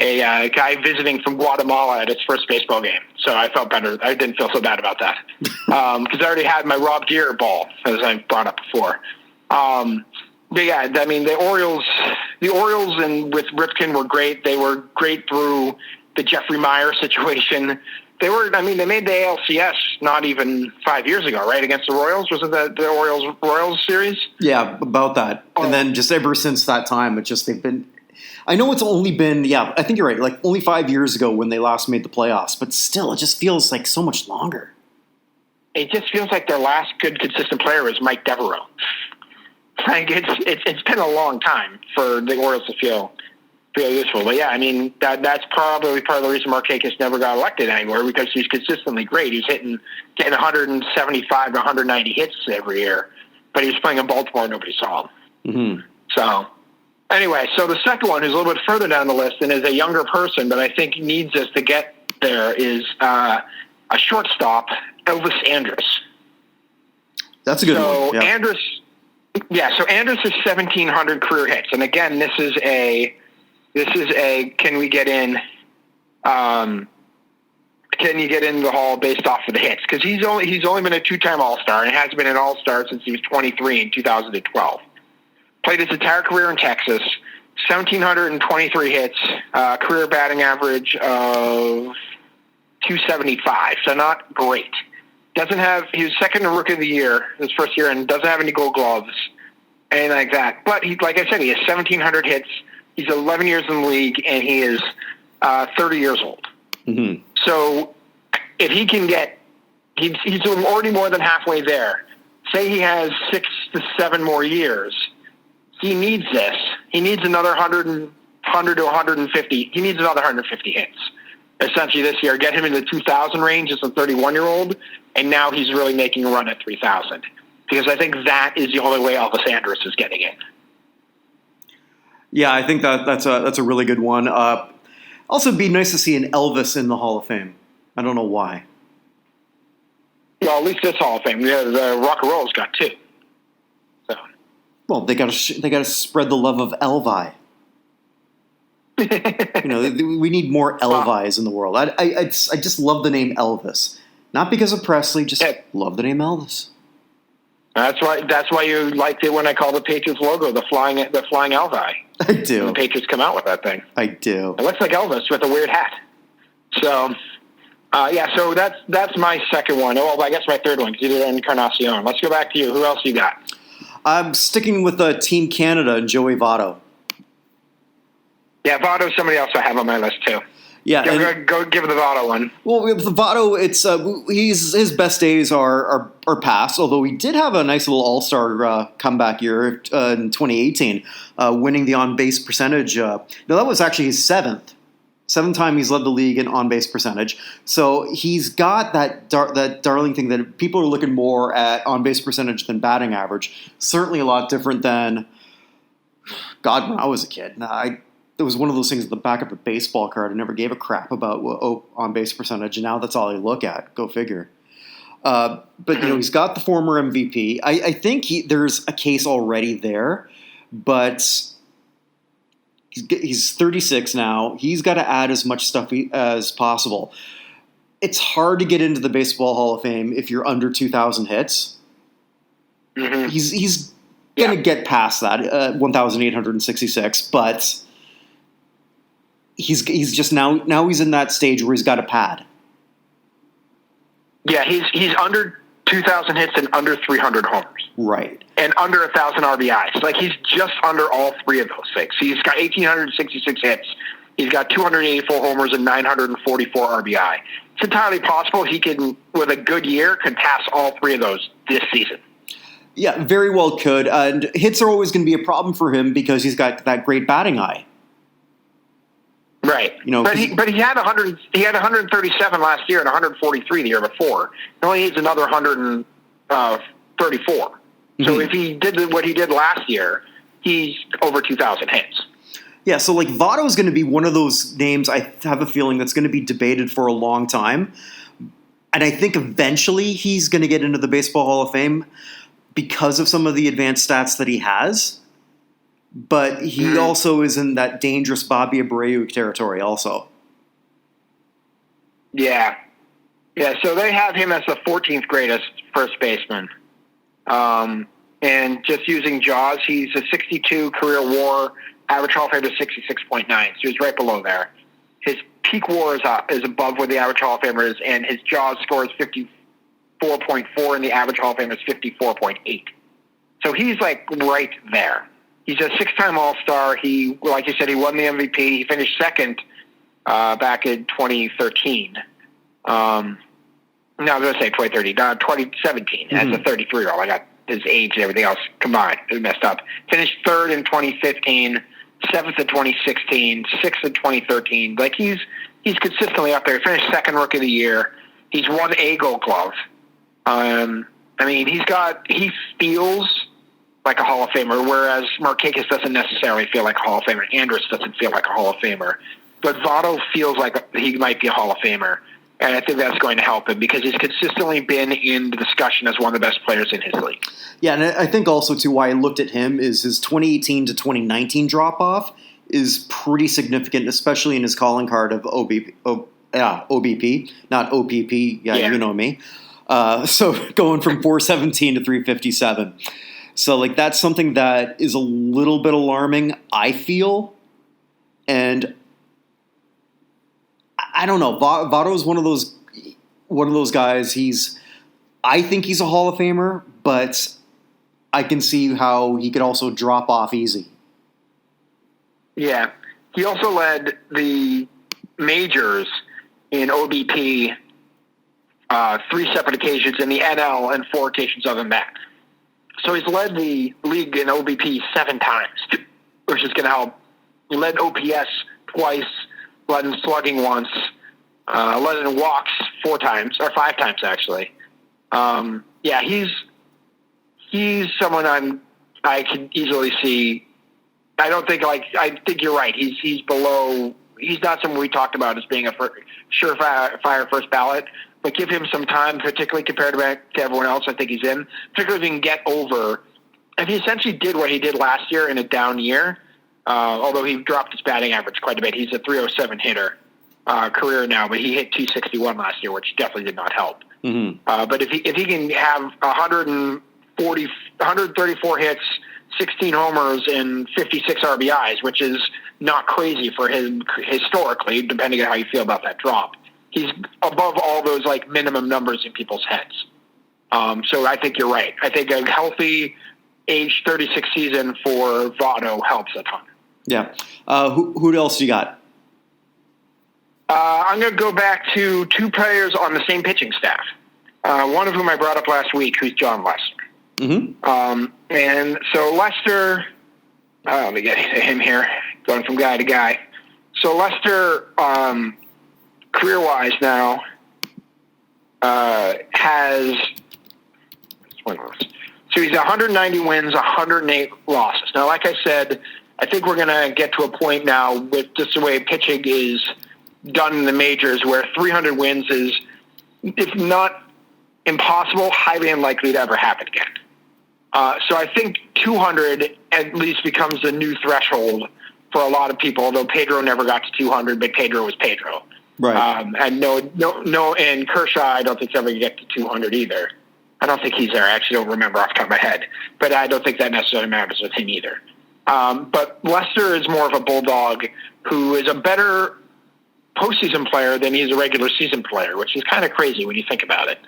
a guy visiting from Guatemala at his first baseball game. So I felt better. I didn't feel so bad about that. Because I already had my Rob Gear ball, as I brought up before. But yeah, I mean, the Orioles and with Ripken were great. They were great through the Jeffrey Meyer situation. They made the ALCS not even 5 years ago, right? Against the Royals. Was it the Royals series? Yeah, about that. Oh. And then just ever since that time, they've been, I know it's only been, I think you're right, like only 5 years ago when they last made the playoffs, but still, it just feels like so much longer. It just feels like their last good, consistent player was Mike Devereaux. Like it's been a long time for the Orioles to feel useful. But yeah, I mean that's probably part of the reason Marchakis never got elected anywhere, because he's consistently great. He's getting 175 to 190 hits every year, but he's playing in Baltimore. Nobody saw him. Mm-hmm. So anyway, so the second one, who's a little bit further down the list and is a younger person, but I think needs us to get there, is a shortstop, Elvis Andrus. That's a good one. So Andrus. Yeah, so Andrus has 1,700 career hits, and again, this is a can we get in? Can you get in the Hall based off of the hits? Because he's only been a 2-time All-Star and has been an All-Star since he was 23 in 2012. Played his entire career in Texas, 1,723 hits, career batting average of 275, so not great. He was second in Rookie of the Year his first year and doesn't have any Gold Gloves, anything like that. But like I said, he has 1,700 hits. He's 11 years in the league, and he is 30 years old. Mm-hmm. So if he can he's already more than halfway there. Say he has 6 to 7 more years. He needs this. He needs another 100 to 150. He needs another 150 hits. Essentially this year, get him in the 2,000 range as a 31-year-old, and now he's really making a run at 3,000. Because I think that is the only way Elvis Andrus is getting it. Yeah, I think that's a really good one. Also, it'd be nice to see an Elvis in the Hall of Fame. I don't know why. Well, at least this Hall of Fame. The Rock and Roll's got 2. So. Well, they got to spread the love of Elvi. We need more Elvis in the world. I just love the name Elvis, not because of Presley. Just love the name Elvis. That's why you liked it when I called the Patriots logo the flying Elvi. I do. When the Patriots come out with that thing. I do. It looks like Elvis with a weird hat. So, so that's my second one. Oh, well, I guess my third one, because you did Encarnacion. Let's go back to you. Who else you got? I'm sticking with Team Canada and Joey Votto. Yeah, Votto's somebody else I have on my list too. Yeah, go give the Votto one. Well, with the Votto, it's his best days are past. Although he did have a nice little All-Star comeback year in 2018, winning the on-base percentage. No, that was actually his seventh time he's led the league in on-base percentage. So he's got that darling thing that people are looking more at on-base percentage than batting average. Certainly a lot different than when I was a kid. It was one of those things at the back of a baseball card. I never gave a crap about on-base percentage, and now that's all I look at. Go figure. But he's got the former MVP. I think there's a case already there, but he's 36 now. He's got to add as much stuff as possible. It's hard to get into the Baseball Hall of Fame if you're under 2,000 hits. Mm-hmm. He's going to get past that, 1,866, but he's just now he's in that stage where he's got a pad. Yeah, he's under 2,000 hits and under 300 homers. Right. And under 1,000 RBIs. Like, he's just under all three of those things. He's got 1,866 hits He's got 284 homers and 944 RBI. It's entirely possible he can, with a good year, could pass all three of those this season. Yeah, very well could. And hits are always going to be a problem for him because he's got that great batting eye. Right. But he had 100. He had 137 last year and 143 the year before. He only needs another 134. Mm-hmm. So if he did what he did last year, he's over 2,000 hits. Yeah, so like Votto is going to be one of those names I have a feeling that's going to be debated for a long time. And I think eventually he's going to get into the Baseball Hall of Fame because of some of the advanced stats that he has. But he also is in that dangerous Bobby Abreu territory also. Yeah. Yeah, so they have him as the 14th greatest first baseman. And just using JAWS, he's a 62 career WAR. Average Hall of Famer is 66.9, so he's right below there. His peak WAR is above where the average Hall of Famer is, and his JAWS score is 54.4, and the average Hall of Famer is 54.8. So he's like right there. He's a six-time All-Star. He, like you said, he won the MVP. He finished second back in 2013. No, I'm going to say 2013, 2017 as a 33-year-old. I got his age and everything else combined. It messed up. Finished third in 2015, seventh in 2016, sixth in 2013. Like he's consistently up there. He finished second Rookie of the Year. He's won a Gold Glove. I mean, he feels like a Hall of Famer, whereas Marchakis doesn't necessarily feel like a Hall of Famer. Andrus doesn't feel like a Hall of Famer. But Votto feels like he might be a Hall of Famer. And I think that's going to help him because he's consistently been in the discussion as one of the best players in his league. Yeah, and I think also, too, why I looked at him is his 2018 to 2019 drop-off is pretty significant, especially in his calling card of OBP, not OPP. Yeah, you know me. So going from 417 to 357. So, like, that's something that is a little bit alarming, I feel. And I don't know. Votto is one of those guys. I think he's a Hall of Famer, but I can see how he could also drop off easy. Yeah, he also led the majors in OBP 3 separate occasions, in the NL and 4 occasions other than that. So he's led the league in OBP 7 times, which is going to help. He led OPS twice. Led in slugging once, led in walks 4 times, or 5 times actually. Yeah, he's someone I can easily see. I think you're right. He's below. He's not someone we talked about as being a surefire first ballot. But give him some time, particularly compared to everyone else. I think he's in. Particularly if he can get over. If he essentially did what he did last year in a down year. Although he dropped his batting average quite a bit. He's a 307 hitter career now, but he hit 261 last year, which definitely did not help. Mm-hmm. But if he can have 134 hits, 16 homers, and 56 RBIs, which is not crazy for him historically, depending on how you feel about that drop, he's above all those like minimum numbers in people's heads. So I think you're right. I think a healthy age 36 season for Votto helps a ton. Yeah. Who else you got? I'm going to go back to 2 players on the same pitching staff. One of whom I brought up last week, who's John Lester. Mm-hmm. And so Lester, let me get him here, going from guy to guy. So Lester, career-wise now, has... So he's 190 wins, 108 losses. Now, like I said, I think we're going to get to a point now with just the way pitching is done in the majors where 300 wins is, if not impossible, highly unlikely to ever happen again. So I think 200 at least becomes the new threshold for a lot of people, although Pedro never got to 200, but Pedro was Pedro. Right. And and Kershaw, I don't think is ever going to get to 200 either. I don't think he's there. I actually don't remember off the top of my head. But I don't think that necessarily matters with him either. But Lester is more of a bulldog who is a better postseason player than he is a regular season player, which is kind of crazy when you think about it.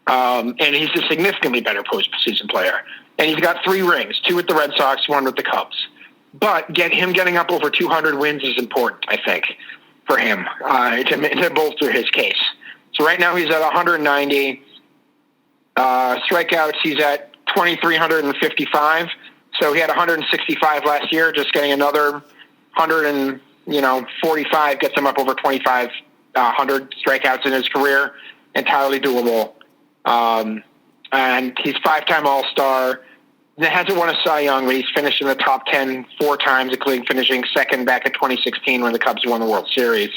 And he's a significantly better postseason player. And he's got 3 rings, 2 with the Red Sox, 1 with the Cubs. But getting up over 200 wins is important, I think, for him to bolster his case. So right now he's at 190. Strikeouts, he's at 2,355. So he had 165 last year. Just getting another 145 gets him up over 2,500 strikeouts in his career. Entirely doable. And he's 5-time All-Star. He hasn't won a Cy Young, but he's finished in the top 10 4 times, including finishing second back in 2016 when the Cubs won the World Series.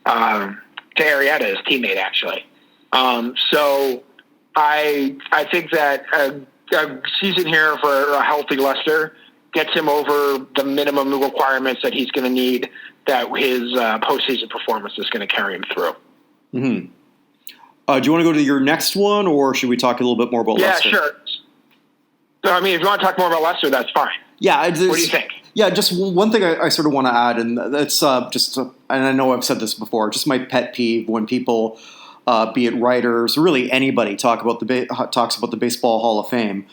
To Arrieta, his teammate, actually. So I think that a season here for a healthy Lester gets him over the minimum requirements that he's going to need, that his postseason performance is going to carry him through. Mm-hmm. Do you want to go to your next one, or should we talk a little bit more about Lester? Yeah, sure. So, I mean, if you want to talk more about Lester, that's fine. Yeah. What do you think? Yeah, just one thing I sort of want to add, and that's and I know I've said this before, just my pet peeve when people, be it writers, really anybody, talks about the Baseball Hall of Fame.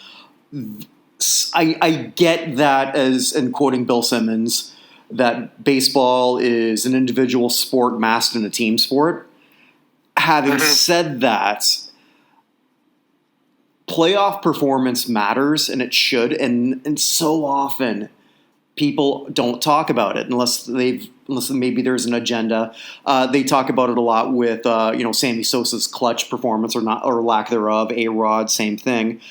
I get that, as in quoting Bill Simmons, that baseball is an individual sport masked in a team sport. Having said that, playoff performance matters, and it should, and so often people don't talk about it unless maybe there's an agenda. They talk about it a lot with Sammy Sosa's clutch performance or lack thereof. A-Rod, same thing,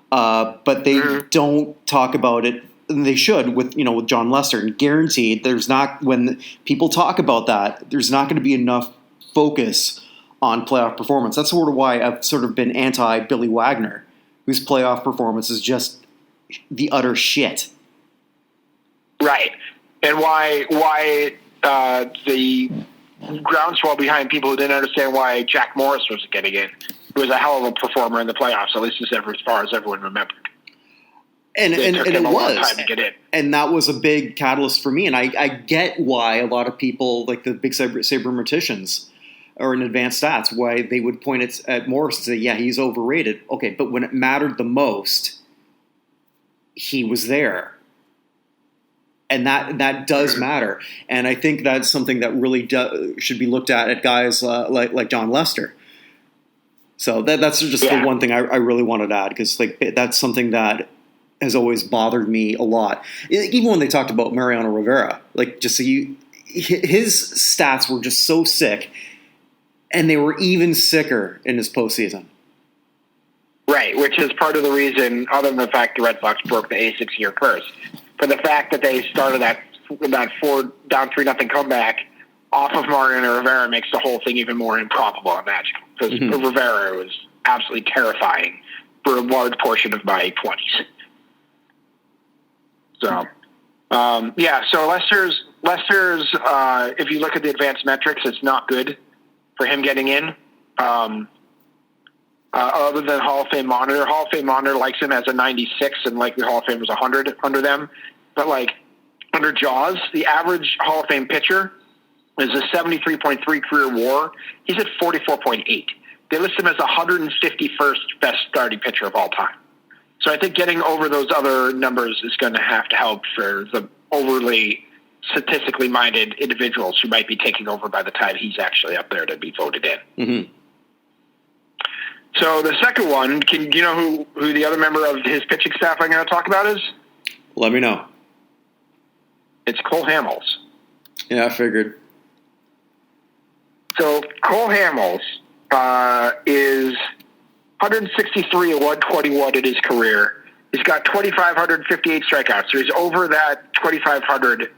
but they don't talk about it. And they should with John Lester. And guaranteed, when people talk about that, there's not going to be enough focus on playoff performance. That's sort of why I've sort of been anti Billy Wagner, whose playoff performance is just the utter shit. Right. And why the groundswell behind people who didn't understand why Jack Morris was getting in. He was a hell of a performer in the playoffs, at least as far as everyone remembered. And it a long was. time to get in. And that was a big catalyst for me. And I get why a lot of people, like the big sabermeticians, or in advanced stats, why they would point at Morris and say, yeah, he's overrated. Okay, but when it mattered the most, he was there. And that does matter. And I think that's something that really should be looked at guys like John Lester. So that's just the one thing I really wanted to add, because that's something that has always bothered me a lot. Even when they talked about Mariano Rivera, his stats were just so sick. And they were even sicker in his postseason. Right, which is part of the reason, other than the fact the Red Sox broke the 86-year curse. For the fact that they started that 4 down 3-0 comeback off of Mariano Rivera makes the whole thing even more improbable and magical. Because Rivera was absolutely terrifying for a large portion of my 20s. So, so Lester's, if you look at the advanced metrics, it's not good for him getting in, other than Hall of Fame Monitor. Hall of Fame Monitor likes him as a 96, and likely Hall of Fame was 100 under them. But under Jaws, the average Hall of Fame pitcher is a 73.3 career WAR. He's at 44.8. They list him as 151st best starting pitcher of all time. So I think getting over those other numbers is going to have to help for the overly statistically minded individuals who might be taking over by the time he's actually up there to be voted in. Mm-hmm. So the second one, do you know who the other member of his pitching staff I'm going to talk about is? Let me know. It's Cole Hamels. Yeah, I figured. So Cole Hamels is 163 at 121 in his career. He's got 2,558 strikeouts, so he's over that 2,500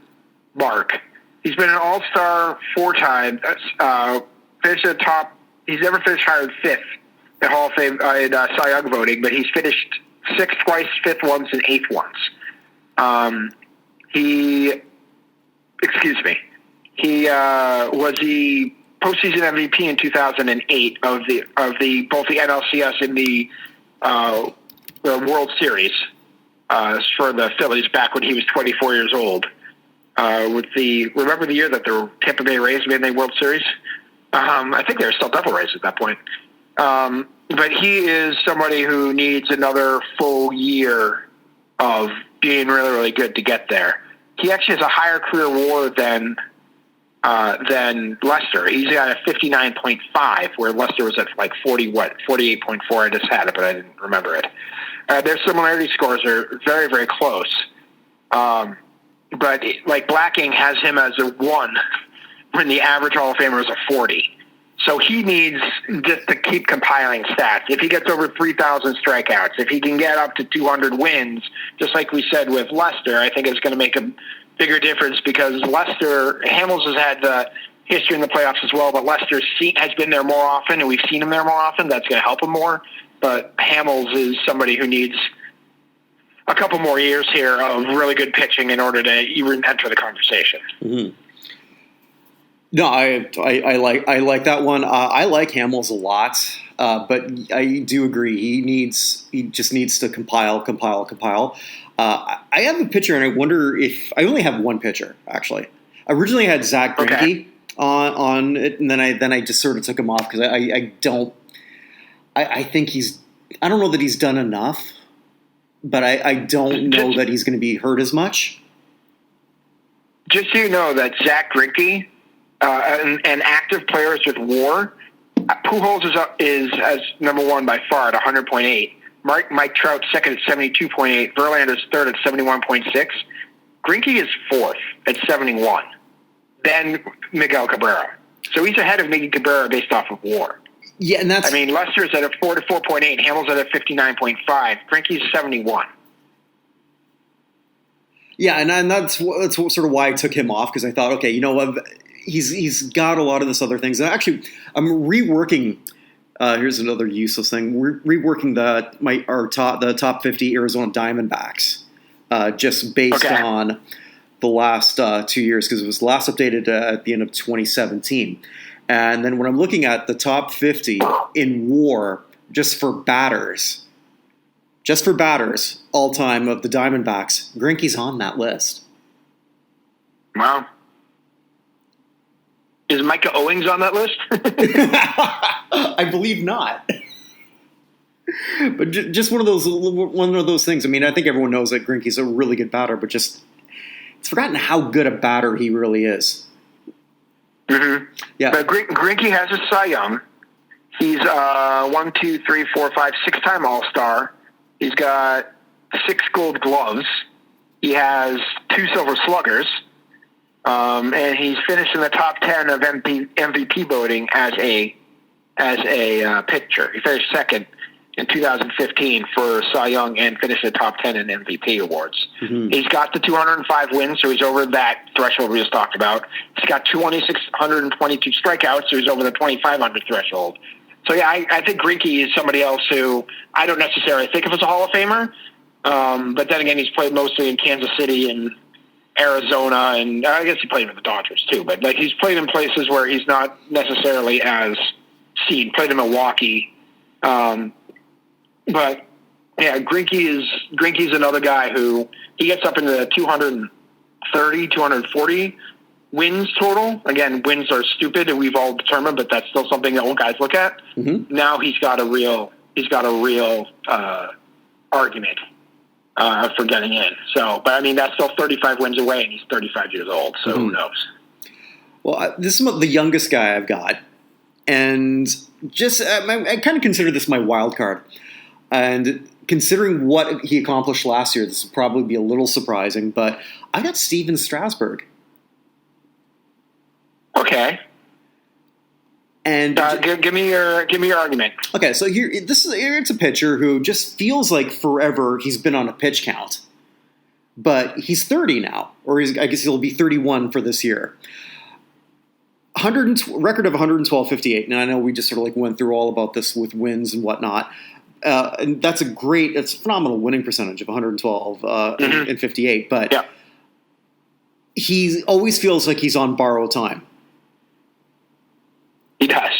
mark. He's been an all-star 4 times. Finished at the top. He's never finished higher than 5th at Hall of Fame in Cy Young voting, but he's finished 6th twice, 5th once, and 8th once. He was the postseason MVP in 2008 of both the NLCS and the World Series for the Phillies back when he was 24 years old. Remember the year that the Tampa Bay Rays made the World Series? I think they were still Devil Rays at that point. But he is somebody who needs another full year of being really, really good to get there. he actually has a higher career WAR than Lester. He's got a 59.5, where Lester was at like 48.4. I just had it, but I didn't remember it. Their similarity scores are very, very close. But like Blacking has him as a 1 when the average Hall of Famer is a 40. So he needs just to keep compiling stats. If he gets over 3,000 strikeouts, if he can get up to 200 wins, just like we said with Lester, I think it's going to make a bigger difference, because Hamill's has had the history in the playoffs as well, but Lester has been there more often, and we've seen him there more often. That's going to help him more. But Hamill's is somebody who needs a couple more years here of really good pitching in order to even enter the conversation. Mm-hmm. No, I like that one. I like Hamill's a lot, but I do agree he just needs to compile. I have a pitcher, and I wonder if I only have one pitcher actually. Originally, I had Zach Greinke on it, and then I just sort of took him off because I don't know that he's done enough, but I don't know that he's going to be hurt as much. Just so you know that Zach Greinke. And active players with WAR, Pujols is as number 1 by far at 100.8. Mike Trout second at 72.8. Verlander's third at 71.6. Greinke is fourth at 71. Then Miguel Cabrera. So he's ahead of Miguel Cabrera based off of WAR. Yeah, and Lester's at a 4.8. Hamill's at a 59.5. Greinke's 71. Yeah, and that's sort of why I took him off, because I thought, okay, you know what. He's got a lot of this other things. And actually, I'm reworking. Here's another useless thing. We're reworking the top 50 Arizona Diamondbacks, just based on the last 2 years, because it was last updated at the end of 2017. And then when I'm looking at the top 50 in WAR, just for batters, all time of the Diamondbacks, Greinke's on that list. Wow. Is Micah Owings on that list? I believe not. But just one of those things. I mean, I think everyone knows that Greinke's a really good batter, but it's forgotten how good a batter he really is. Mm-hmm. Yeah. But Greinke has a Cy Young. He's 6-time All-Star. He's got 6 Gold Gloves. He has 2 Silver Sluggers. And he's finished in the top 10 of MVP voting as a pitcher. He finished second in 2015 for Cy Young and finished in the top 10 in MVP awards. Mm-hmm. He's got the 205 wins, so he's over that threshold we just talked about. He's got 2,622 strikeouts, so he's over the 2,500 threshold. So yeah, I think Greinke is somebody else who I don't necessarily think of as a Hall of Famer. But then again, he's played mostly in Kansas City and Arizona, and I guess he played with the Dodgers too, but like he's played in places where he's not necessarily as seen. Played in Milwaukee, but yeah, Greinke's another guy who he gets up into the 230, 240 wins total. Again, wins are stupid, and we've all determined, but that's still something that old guys look at. Mm-hmm. Now he's got a real argument for getting in. So, but I mean, that's still 35 wins away, and he's 35 years old. So who knows? Well, this is the youngest guy I've got, and just I kind of consider this my wild card. And considering what he accomplished last year, this will probably be a little surprising, but I got Steven Strasburg. Okay. And give me your argument. Okay, so it's a pitcher who just feels like forever he's been on a pitch count, but he's 30 now, or I guess he'll be 31 for this year. Record of 112.58. Now I know we just sort of like went through all about this with wins and whatnot, and that's a phenomenal winning percentage of 112 and 58. But yeah. He always feels like he's on borrowed time. He does.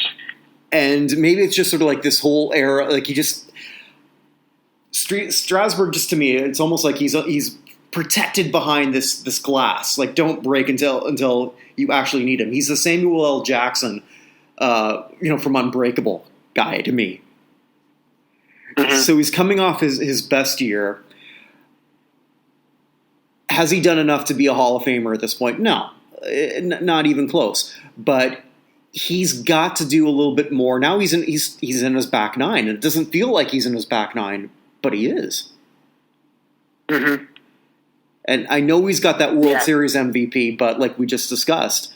And maybe it's just sort of like this whole era, like Strasburg, just to me, it's almost like he's protected behind this glass. Like, don't break until you actually need him. He's the Samuel L. Jackson, from Unbreakable guy to me. Mm-hmm. So he's coming off his best year. Has he done enough to be a Hall of Famer at this point? No, not even close. But he's got to do a little bit more. Now he's in his back nine. It doesn't feel like he's in his back nine, but he is. Mm-hmm. And I know he's got that World Series MVP, but like we just discussed,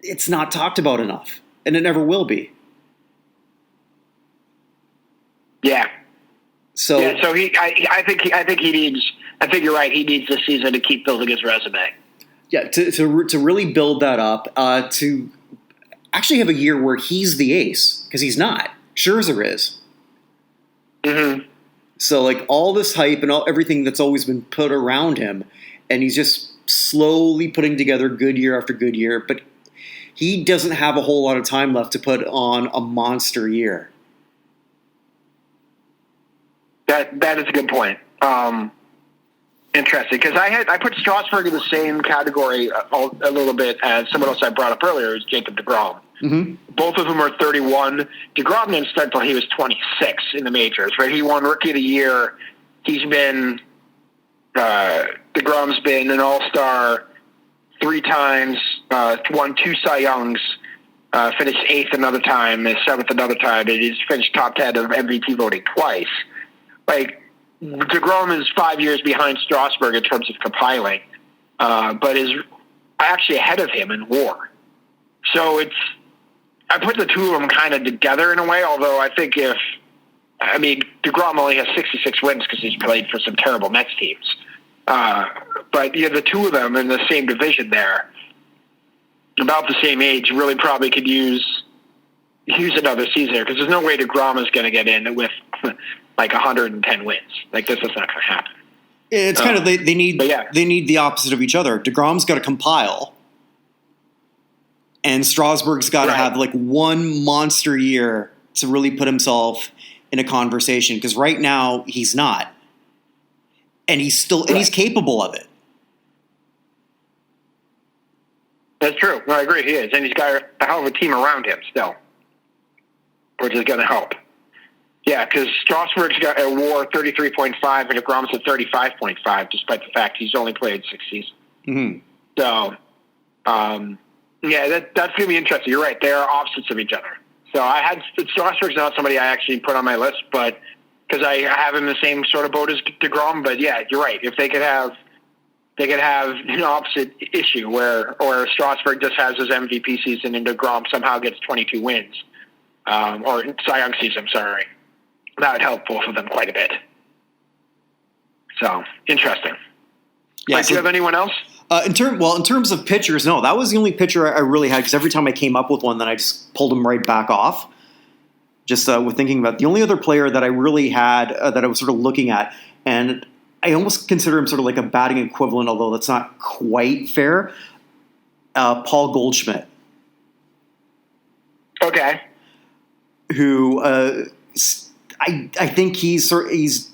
it's not talked about enough, and it never will be. Yeah. So I think he needs. I think you're right. He needs this season to keep building his resume. Yeah, to really build that up, to actually have a year where he's the ace, because he's not. Scherzer is. Mm-hmm. So like all this hype and everything that's always been put around him, and he's just slowly putting together good year after good year, but he doesn't have a whole lot of time left to put on a monster year. That is a good point. Interesting, because I put Strasburg in the same category a little bit as someone else I brought up earlier, is Jacob deGrom. Mm-hmm. Both of them are 31. DeGrom didn't start until he was 26 in the majors, right? He won Rookie of the Year. He's been DeGrom's been an All-Star 3 times, won 2 Cy Youngs, finished 8th another time, and 7th another time, and he's finished top 10 of MVP voting twice. Like, DeGrom is 5 years behind Strasburg in terms of compiling, but is actually ahead of him in WAR. So I put the two of them kind of together in a way, although I think DeGrom only has 66 wins because he's played for some terrible Mets teams. But the two of them in the same division there, about the same age, really probably could use another season here, because there's no way DeGrom is going to get in with like 110 wins. Like, this is not going to happen. It's kind of they need the opposite of each other. DeGrom's got to compile, and Strasburg's got to have like one monster year to really put himself in a conversation, because right now he's not, and he's capable of it. That's true. No, I agree. He is, and he's got a hell of a team around him still, which is going to help. Yeah, because Strasburg's got a WAR 33.5 and DeGrom's at 35.5, despite the fact he's only played 6 seasons. Mm-hmm. So, that's going to be interesting. You're right; they are opposites of each other. So Strasburg's not somebody I actually put on my list, but because I have him in the same sort of boat as DeGrom. But yeah, you're right. If they could have an opposite issue where Strasburg just has his MVP season and DeGrom somehow gets 22 wins, or Cy Young season. Sorry. That would help both of them quite a bit. So, interesting. Yeah, do you have anyone else? In terms of pitchers, no. That was the only pitcher I really had, because every time I came up with one, then I just pulled him right back off. Just with thinking about the only other player that I really had that I was sort of looking at, and I almost consider him sort of like a batting equivalent, although that's not quite fair, Paul Goldschmidt. Okay. Who... I think he's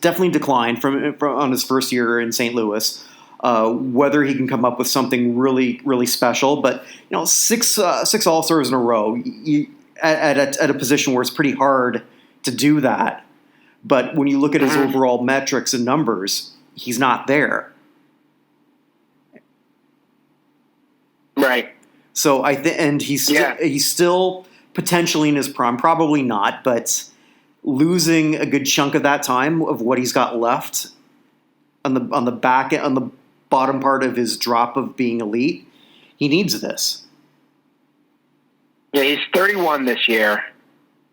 definitely declined from on his first year in St. Louis. Whether he can come up with something really, really special, but 6 All-Stars in a row at a position where it's pretty hard to do that. But when you look at his overall metrics and numbers, he's not there. Right. So he's still potentially in his prime, probably not, but losing a good chunk of that time of what he's got left on the bottom part of his drop of being elite, he needs this. Yeah, he's 31 this year.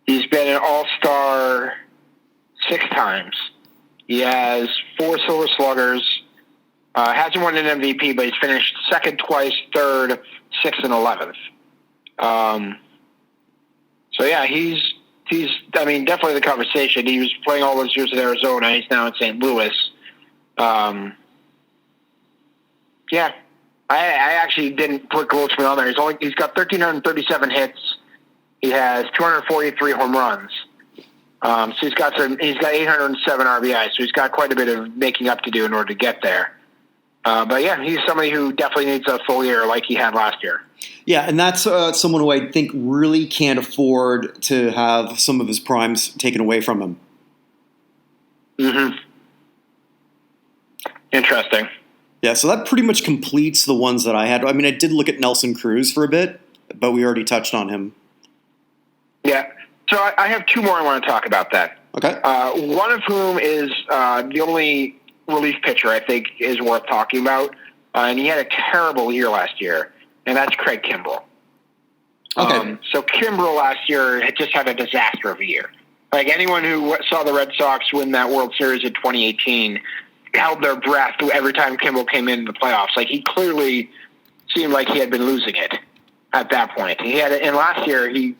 He's been an All-Star 6 times. He has 4 Silver Sluggers. Hasn't won an MVP, but he's finished second twice, third, 6th, and 11th. So yeah, he's definitely the conversation. He was playing all those years in Arizona. He's now in St. Louis. Yeah, I actually didn't put Goldschmidt on there. He's got 1,337 hits. He has 243 home runs. So he's got 807 RBI. So he's got quite a bit of making up to do in order to get there. But yeah, he's somebody who definitely needs a full year like he had last year. Yeah, and that's someone who I think really can't afford to have some of his primes taken away from him. Mm-hmm. Interesting. Yeah, so that pretty much completes the ones that I had. I mean, I did look at Nelson Cruz for a bit, but we already touched on him. Yeah. So I have two more I want to talk about that. Okay. One of whom is the only relief pitcher I think is worth talking about, and he had a terrible year last year, and that's Craig Kimbrell. Okay. So Kimbrell last year had just had a disaster of a year. Like anyone who saw the Red Sox win that World Series in 2018 held their breath every time Kimbrell came in the playoffs. Like he clearly seemed like he had been losing it at that point. And last year in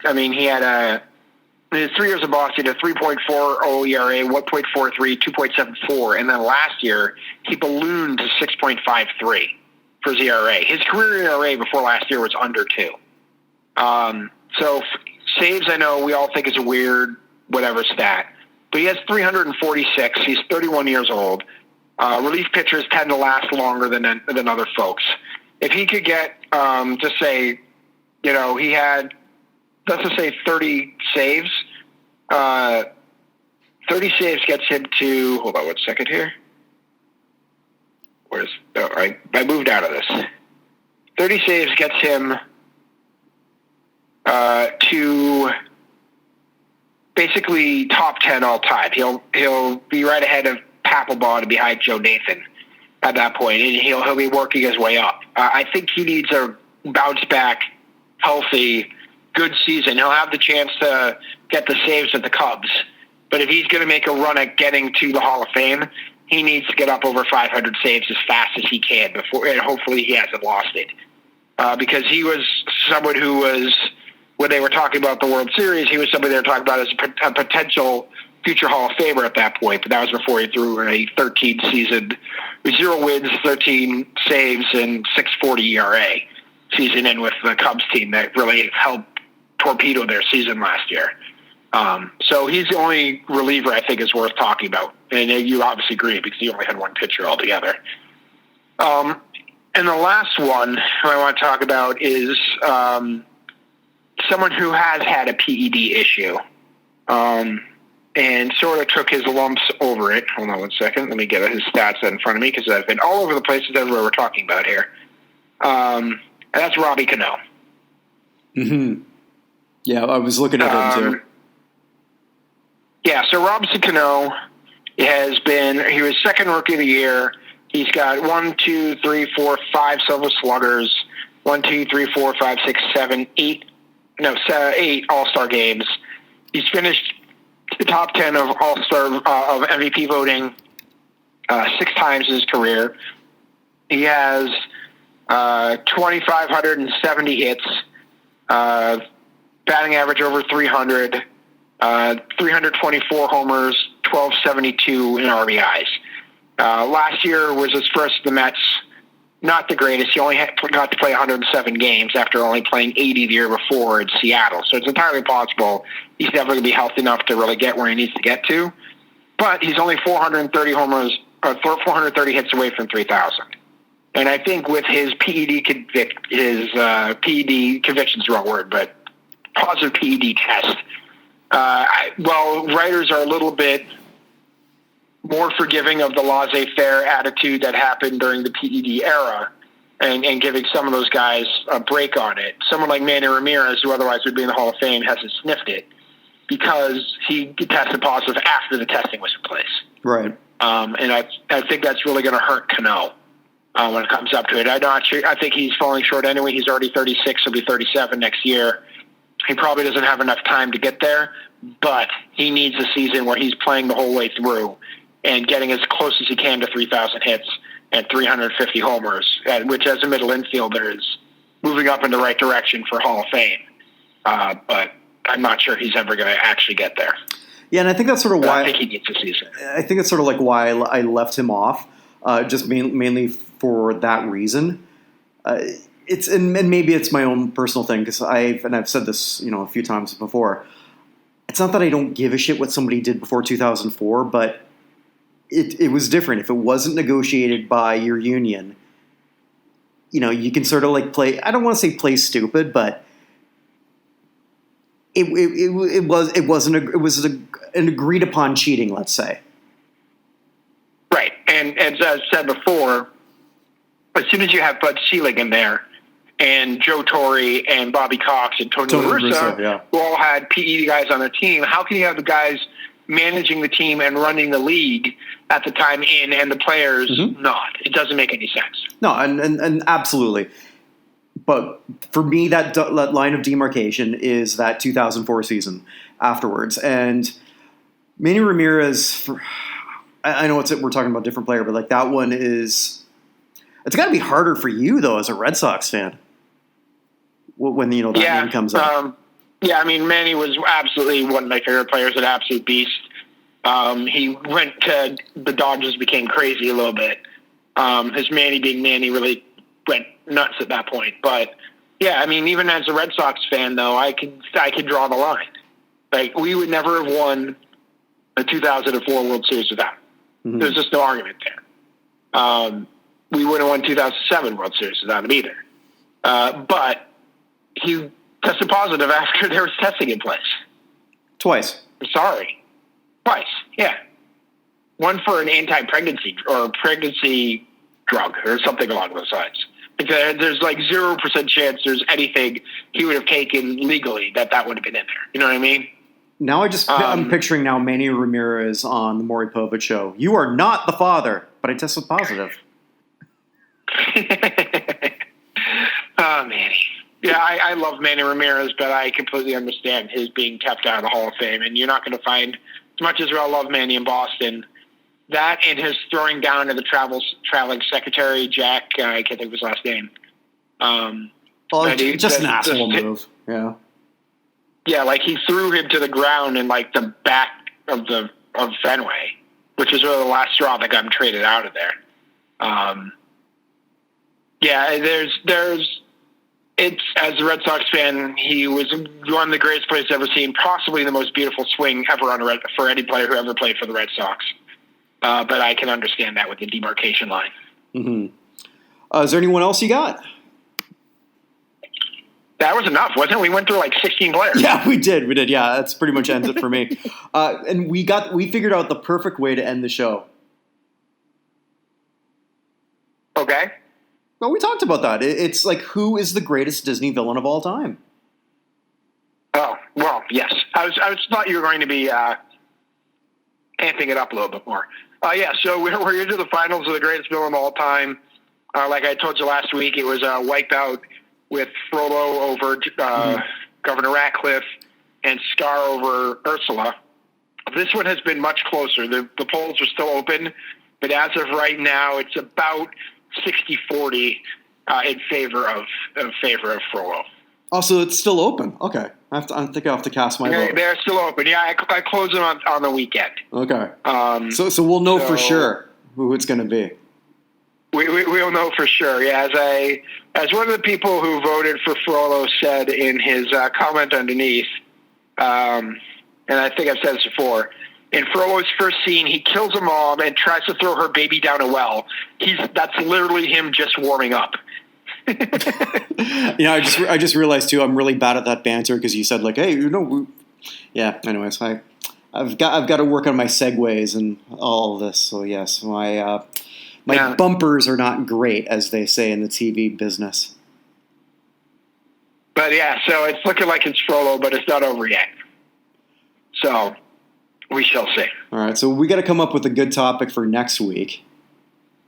his 3 years of Boston, he had a 3.40 ERA, 1.43, 2.74, and then last year he ballooned to 6.53 for his ERA. His career ERA before last year was under 2. So saves, I know we all think is a weird whatever stat, but he has 346. He's 31 years old. Relief pitchers tend to last longer than other folks. If he could get, just say, he had, let's just say 30 saves. 30 saves gets him to, hold on one second here. I moved out of this. 30 saves gets him to basically top 10 all time. He'll be right ahead of Papelbon and behind Joe Nathan at that point, and he'll be working his way up. I think he needs a bounce back, healthy, good season. He'll have the chance to get the saves at the Cubs, but if he's going to make a run at getting to the Hall of Fame, he needs to get up over 500 saves as fast as he can before, and hopefully he hasn't lost it. Because he was someone who was, when they were talking about the World Series, he was somebody they were talking about as a potential future Hall of Famer at that point, but that was before he threw a 13-season, 0 wins, 13 saves, and 6.40 ERA season in with the Cubs team that really helped torpedo their season last year. So he's the only reliever I think is worth talking about. And you obviously agree because he only had one pitcher altogether. And the last one I want to talk about is someone who has had a PED issue and sort of took his lumps over it. Hold on one second. Let me get his stats in front of me because I've been all over the places everywhere we're talking about here. And that's Robbie Cano. Mm-hmm. Yeah, I was looking at him too. Yeah, so Robinson Cano he was second rookie of the year. He's got 5 Silver Sluggers, 8 All-Star games. He's finished the top 10 of All-Star of MVP voting 6 times in his career. He has 2,570 hits, batting average over 300, 324 homers, 1,272 in RBIs. Last year was his first in the Mets. Not the greatest. He only got to play 107 games after only playing 80 the year before in Seattle. So it's entirely possible he's never going to be healthy enough to really get where he needs to get to. But he's only 430 hits away from 3,000. And I think with his PED conviction's the wrong word, but positive PED test. Writers are a little bit more forgiving of the laissez-faire attitude that happened during the PED era and giving some of those guys a break on it. Someone like Manny Ramirez, who otherwise would be in the Hall of Fame, hasn't sniffed it because he tested positive after the testing was in place. Right. And I think that's really going to hurt Cano when it comes up to it. I'm not sure. I think he's falling short anyway. He's already 36. He'll be 37 next year. He probably doesn't have enough time to get there, but he needs a season where he's playing the whole way through and getting as close as he can to 3,000 hits and 350 homers, which as a middle infielder is moving up in the right direction for Hall of Fame. But I'm not sure he's ever going to actually get there. Yeah, and I think that's sort of why I think he needs a season. I think it's sort of like why I left him off, just mainly for that reason. And maybe it's my own personal thing because I've said this a few times before. It's not that I don't give a shit what somebody did before 2004, but it was different. If it wasn't negotiated by your union, you can sort of like play. I don't want to say play stupid, but it was an agreed upon cheating. Let's say. Right, and as I said before, as soon as you have Bud Selig in there and Joe Torre and Bobby Cox and Tony La Russa, who all had PE guys on their team, how can you have the guys managing the team and running the league at the time in and the players not? It doesn't make any sense. No, and absolutely. But for me, that line of demarcation is that 2004 season afterwards. And Manny Ramirez, I know we're talking about a different player, but like that one is, it's got to be harder for you though as a Red Sox fan when that name comes up. I mean, Manny was absolutely one of my favorite players, an absolute beast. He went to the Dodgers, became crazy a little bit. His Manny being Manny really went nuts at that point. But yeah, I mean, even as a Red Sox fan, though, I could draw the line. Like, we would never have won the 2004 World Series without him. There's just no argument there. We wouldn't have won 2007 World Series without him either. But he tested positive after there was testing in place. Twice. Sorry. Twice, yeah. One for an anti-pregnancy or pregnancy drug or something along those lines. There's like 0% chance there's anything he would have taken legally that would have been in there. You know what I mean? Now I'm picturing now Manny Ramirez on the Maury Povich show. You are not the father, but I tested positive. Oh, Manny. Yeah, I love Manny Ramirez, but I completely understand his being kept out of the Hall of Fame. And you're not going to find, as much as we all love Manny in Boston, that and his throwing down to the traveling secretary, Jack, I can't think of his last name. Just an asshole move. Yeah. Yeah, like he threw him to the ground in like the back of Fenway, which is really the last straw that got him traded out of there. It's, as a Red Sox fan, he was one of the greatest players I've ever seen, possibly the most beautiful swing ever for any player who ever played for the Red Sox. But I can understand that with the demarcation line. Mm-hmm. Is there anyone else you got? That was enough, wasn't it? We went through like 16 players. Yeah, we did. Yeah, that's pretty much ends it for me. And we figured out the perfect way to end the show. Okay. Well, we talked about that. It's like, who is the greatest Disney villain of all time? Oh, well, yes. I thought you were going to be amping it up a little bit more. So we're into the finals of the greatest villain of all time. Like I told you last week, it was a wipeout with Frollo over Governor Ratcliffe and Scar over Ursula. This one has been much closer. The polls are still open, but as of right now, it's about 60-40 in favor of Frollo. Oh, so it's still open. Okay. I think I have to cast my vote. They're still open. Yeah, I close them on the weekend. Okay. So we'll know for sure who it's going to be. We'll know for sure. Yeah, as one of the people who voted for Frollo said in his comment underneath, and I think I've said this before, in Frollo's first scene, he kills a mom and tries to throw her baby down a well. That's literally him just warming up. I just realized too, I'm really bad at that banter because you said like, hey, yeah. Anyways, I've got to work on my segues and all of this. So yes, my bumpers are not great, as they say in the TV business. But yeah, so it's looking like it's Frollo, but it's not over yet. So we shall see. All right, so we got to come up with a good topic for next week.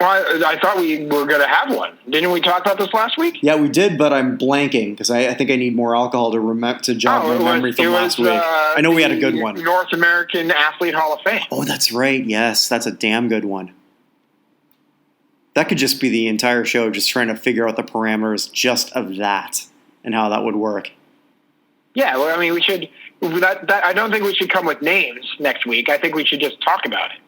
Well, I thought we were going to have one. Didn't we talk about this last week? Yeah, we did, but I'm blanking because I think I need more alcohol to jog my memory from last week. I know we had a good one. North American Athlete Hall of Fame. Oh, that's right. Yes, that's a damn good one. That could just be the entire show, just trying to figure out the parameters just of that and how that would work. Yeah, well, I mean, we should. I don't think we should come with names next week. I think we should just talk about it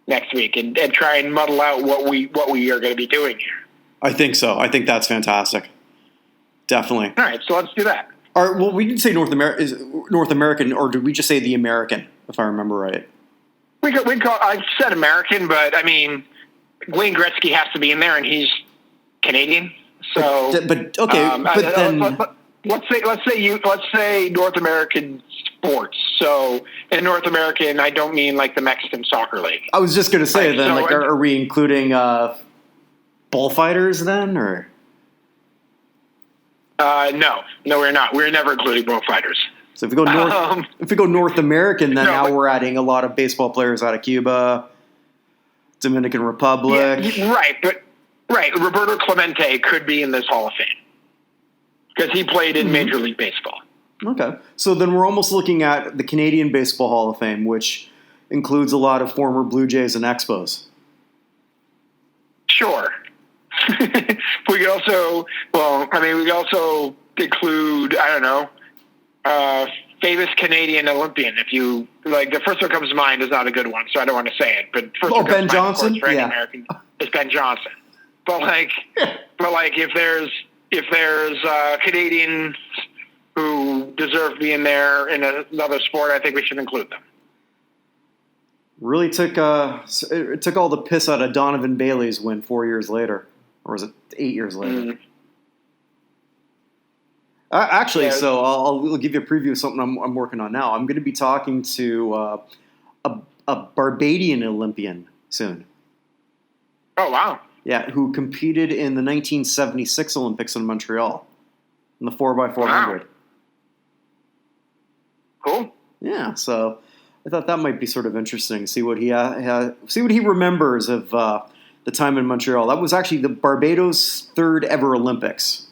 next week and try and muddle out what we are going to be doing here. I think so. I think that's fantastic. Definitely. All right, so let's do that. All right. Well, we didn't say North American, or did we just say the American? If I remember right. I said American, but I mean, Wayne Gretzky has to be in there, and he's Canadian. So, but then let's say North American sports. So in North American, I don't mean like the Mexican Soccer League. I was just going to say are we including bullfighters then, or? No, we're not. We're never including bullfighters. So if we go North American, then we're adding a lot of baseball players out of Cuba, Dominican Republic. Yeah, right. Roberto Clemente could be in this Hall of Fame because he played in Major League Baseball. Okay, so then we're almost looking at the Canadian Baseball Hall of Fame, which includes a lot of former Blue Jays and Expos. Sure. we could also include, I don't know, famous Canadian Olympian. If you like, the first one comes to mind is not a good one, so I don't want to say it. But first one Ben comes to mind, Johnson, of course, for any American is Ben Johnson. But if there's Canadians who deserve being there in another sport, I think we should include them. Really took all the piss out of Donovan Bailey's win 4 years later, or was it 8 years later? Actually, so I'll give you a preview of something I'm working on now. I'm going to be talking to a Barbadian Olympian soon. Oh, wow. Yeah, who competed in the 1976 Olympics in Montreal in the 4x400. Wow. Cool. Yeah, so I thought that might be sort of interesting. See what he remembers of the time in Montreal. That was actually the Barbados' third ever Olympics.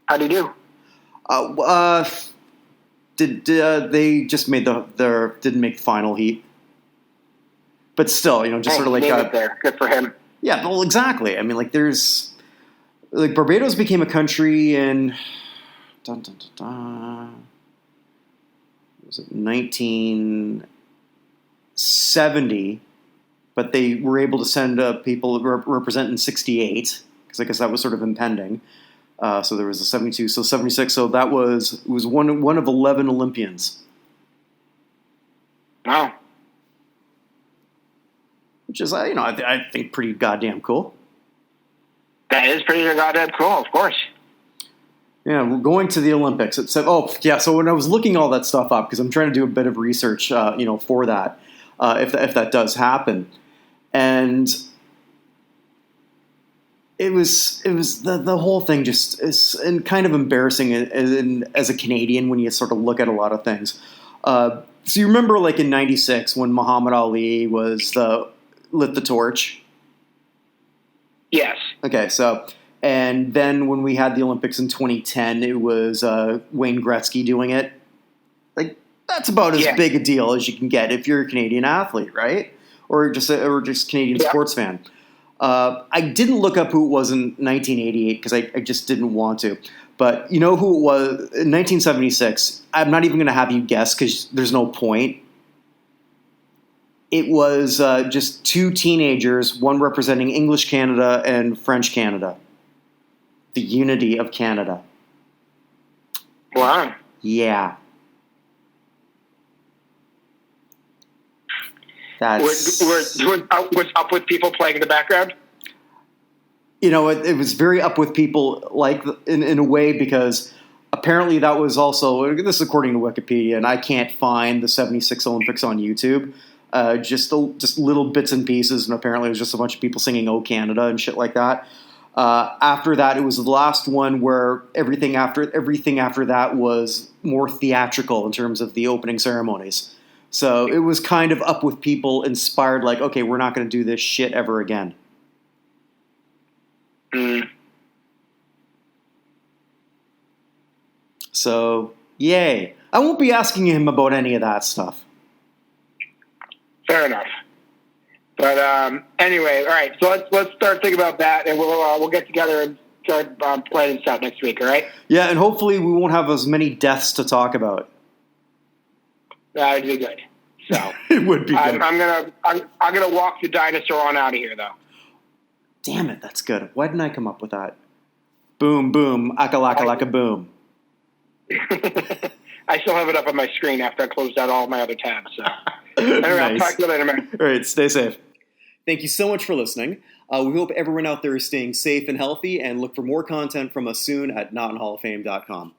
How'd he do? They just made didn't make the final heat, but still, sort of like there. Good for him. Yeah, well, exactly. I mean, there's Barbados became a country in was it 1970, but they were able to send people represent in 68 because I guess that was sort of impending. So there was a 72, so 76. So it was one of 11 Olympians. Wow. Which is, I think pretty goddamn cool. That is pretty goddamn cool, of course. Yeah, we're going to the Olympics. It said, so when I was looking all that stuff up, because I'm trying to do a bit of research, for that, if that does happen. And it was the whole thing just is kind of embarrassing as a Canadian when you sort of look at a lot of things. So you remember in '96 when Muhammad Ali lit the torch? Yes. Okay, so and then when we had the Olympics in 2010, it was Wayne Gretzky doing it. That's about as big a deal as you can get if you're a Canadian athlete, right? Or just Canadian sports fan. I didn't look up who it was in 1988 because I just didn't want to. But you know who it was in 1976? I'm not even going to have you guess because there's no point. It was just two teenagers, one representing English Canada and French Canada. The unity of Canada. Wow. Yeah. Was up with people playing in the background? It was very up with people, in a way, because apparently that was also, this is according to Wikipedia, and I can't find the 76 Olympics on YouTube. Just little bits and pieces, and apparently it was just a bunch of people singing "Oh Canada" and shit like that. After that, it was the last one where everything after that was more theatrical in terms of the opening ceremonies. So it was kind of up with people, inspired, okay, we're not going to do this shit ever again. So, yay. I won't be asking him about any of that stuff. Fair enough. But anyway, all right. So let's start thinking about that, and we'll get together and start planning this out next week. All right? Yeah, and hopefully we won't have as many deaths to talk about. That would be good. So it would be good. I'm gonna walk the dinosaur on out of here, though. Damn it, that's good. Why didn't I come up with that? Boom, boom, aka boom. I still have it up on my screen after I closed out all my other tabs. So. Anyway, Nice. I'll talk to you later, man. All right, stay safe. Thank you so much for listening. We hope everyone out there is staying safe and healthy, and look for more content from us soon at notinhalloffame.com.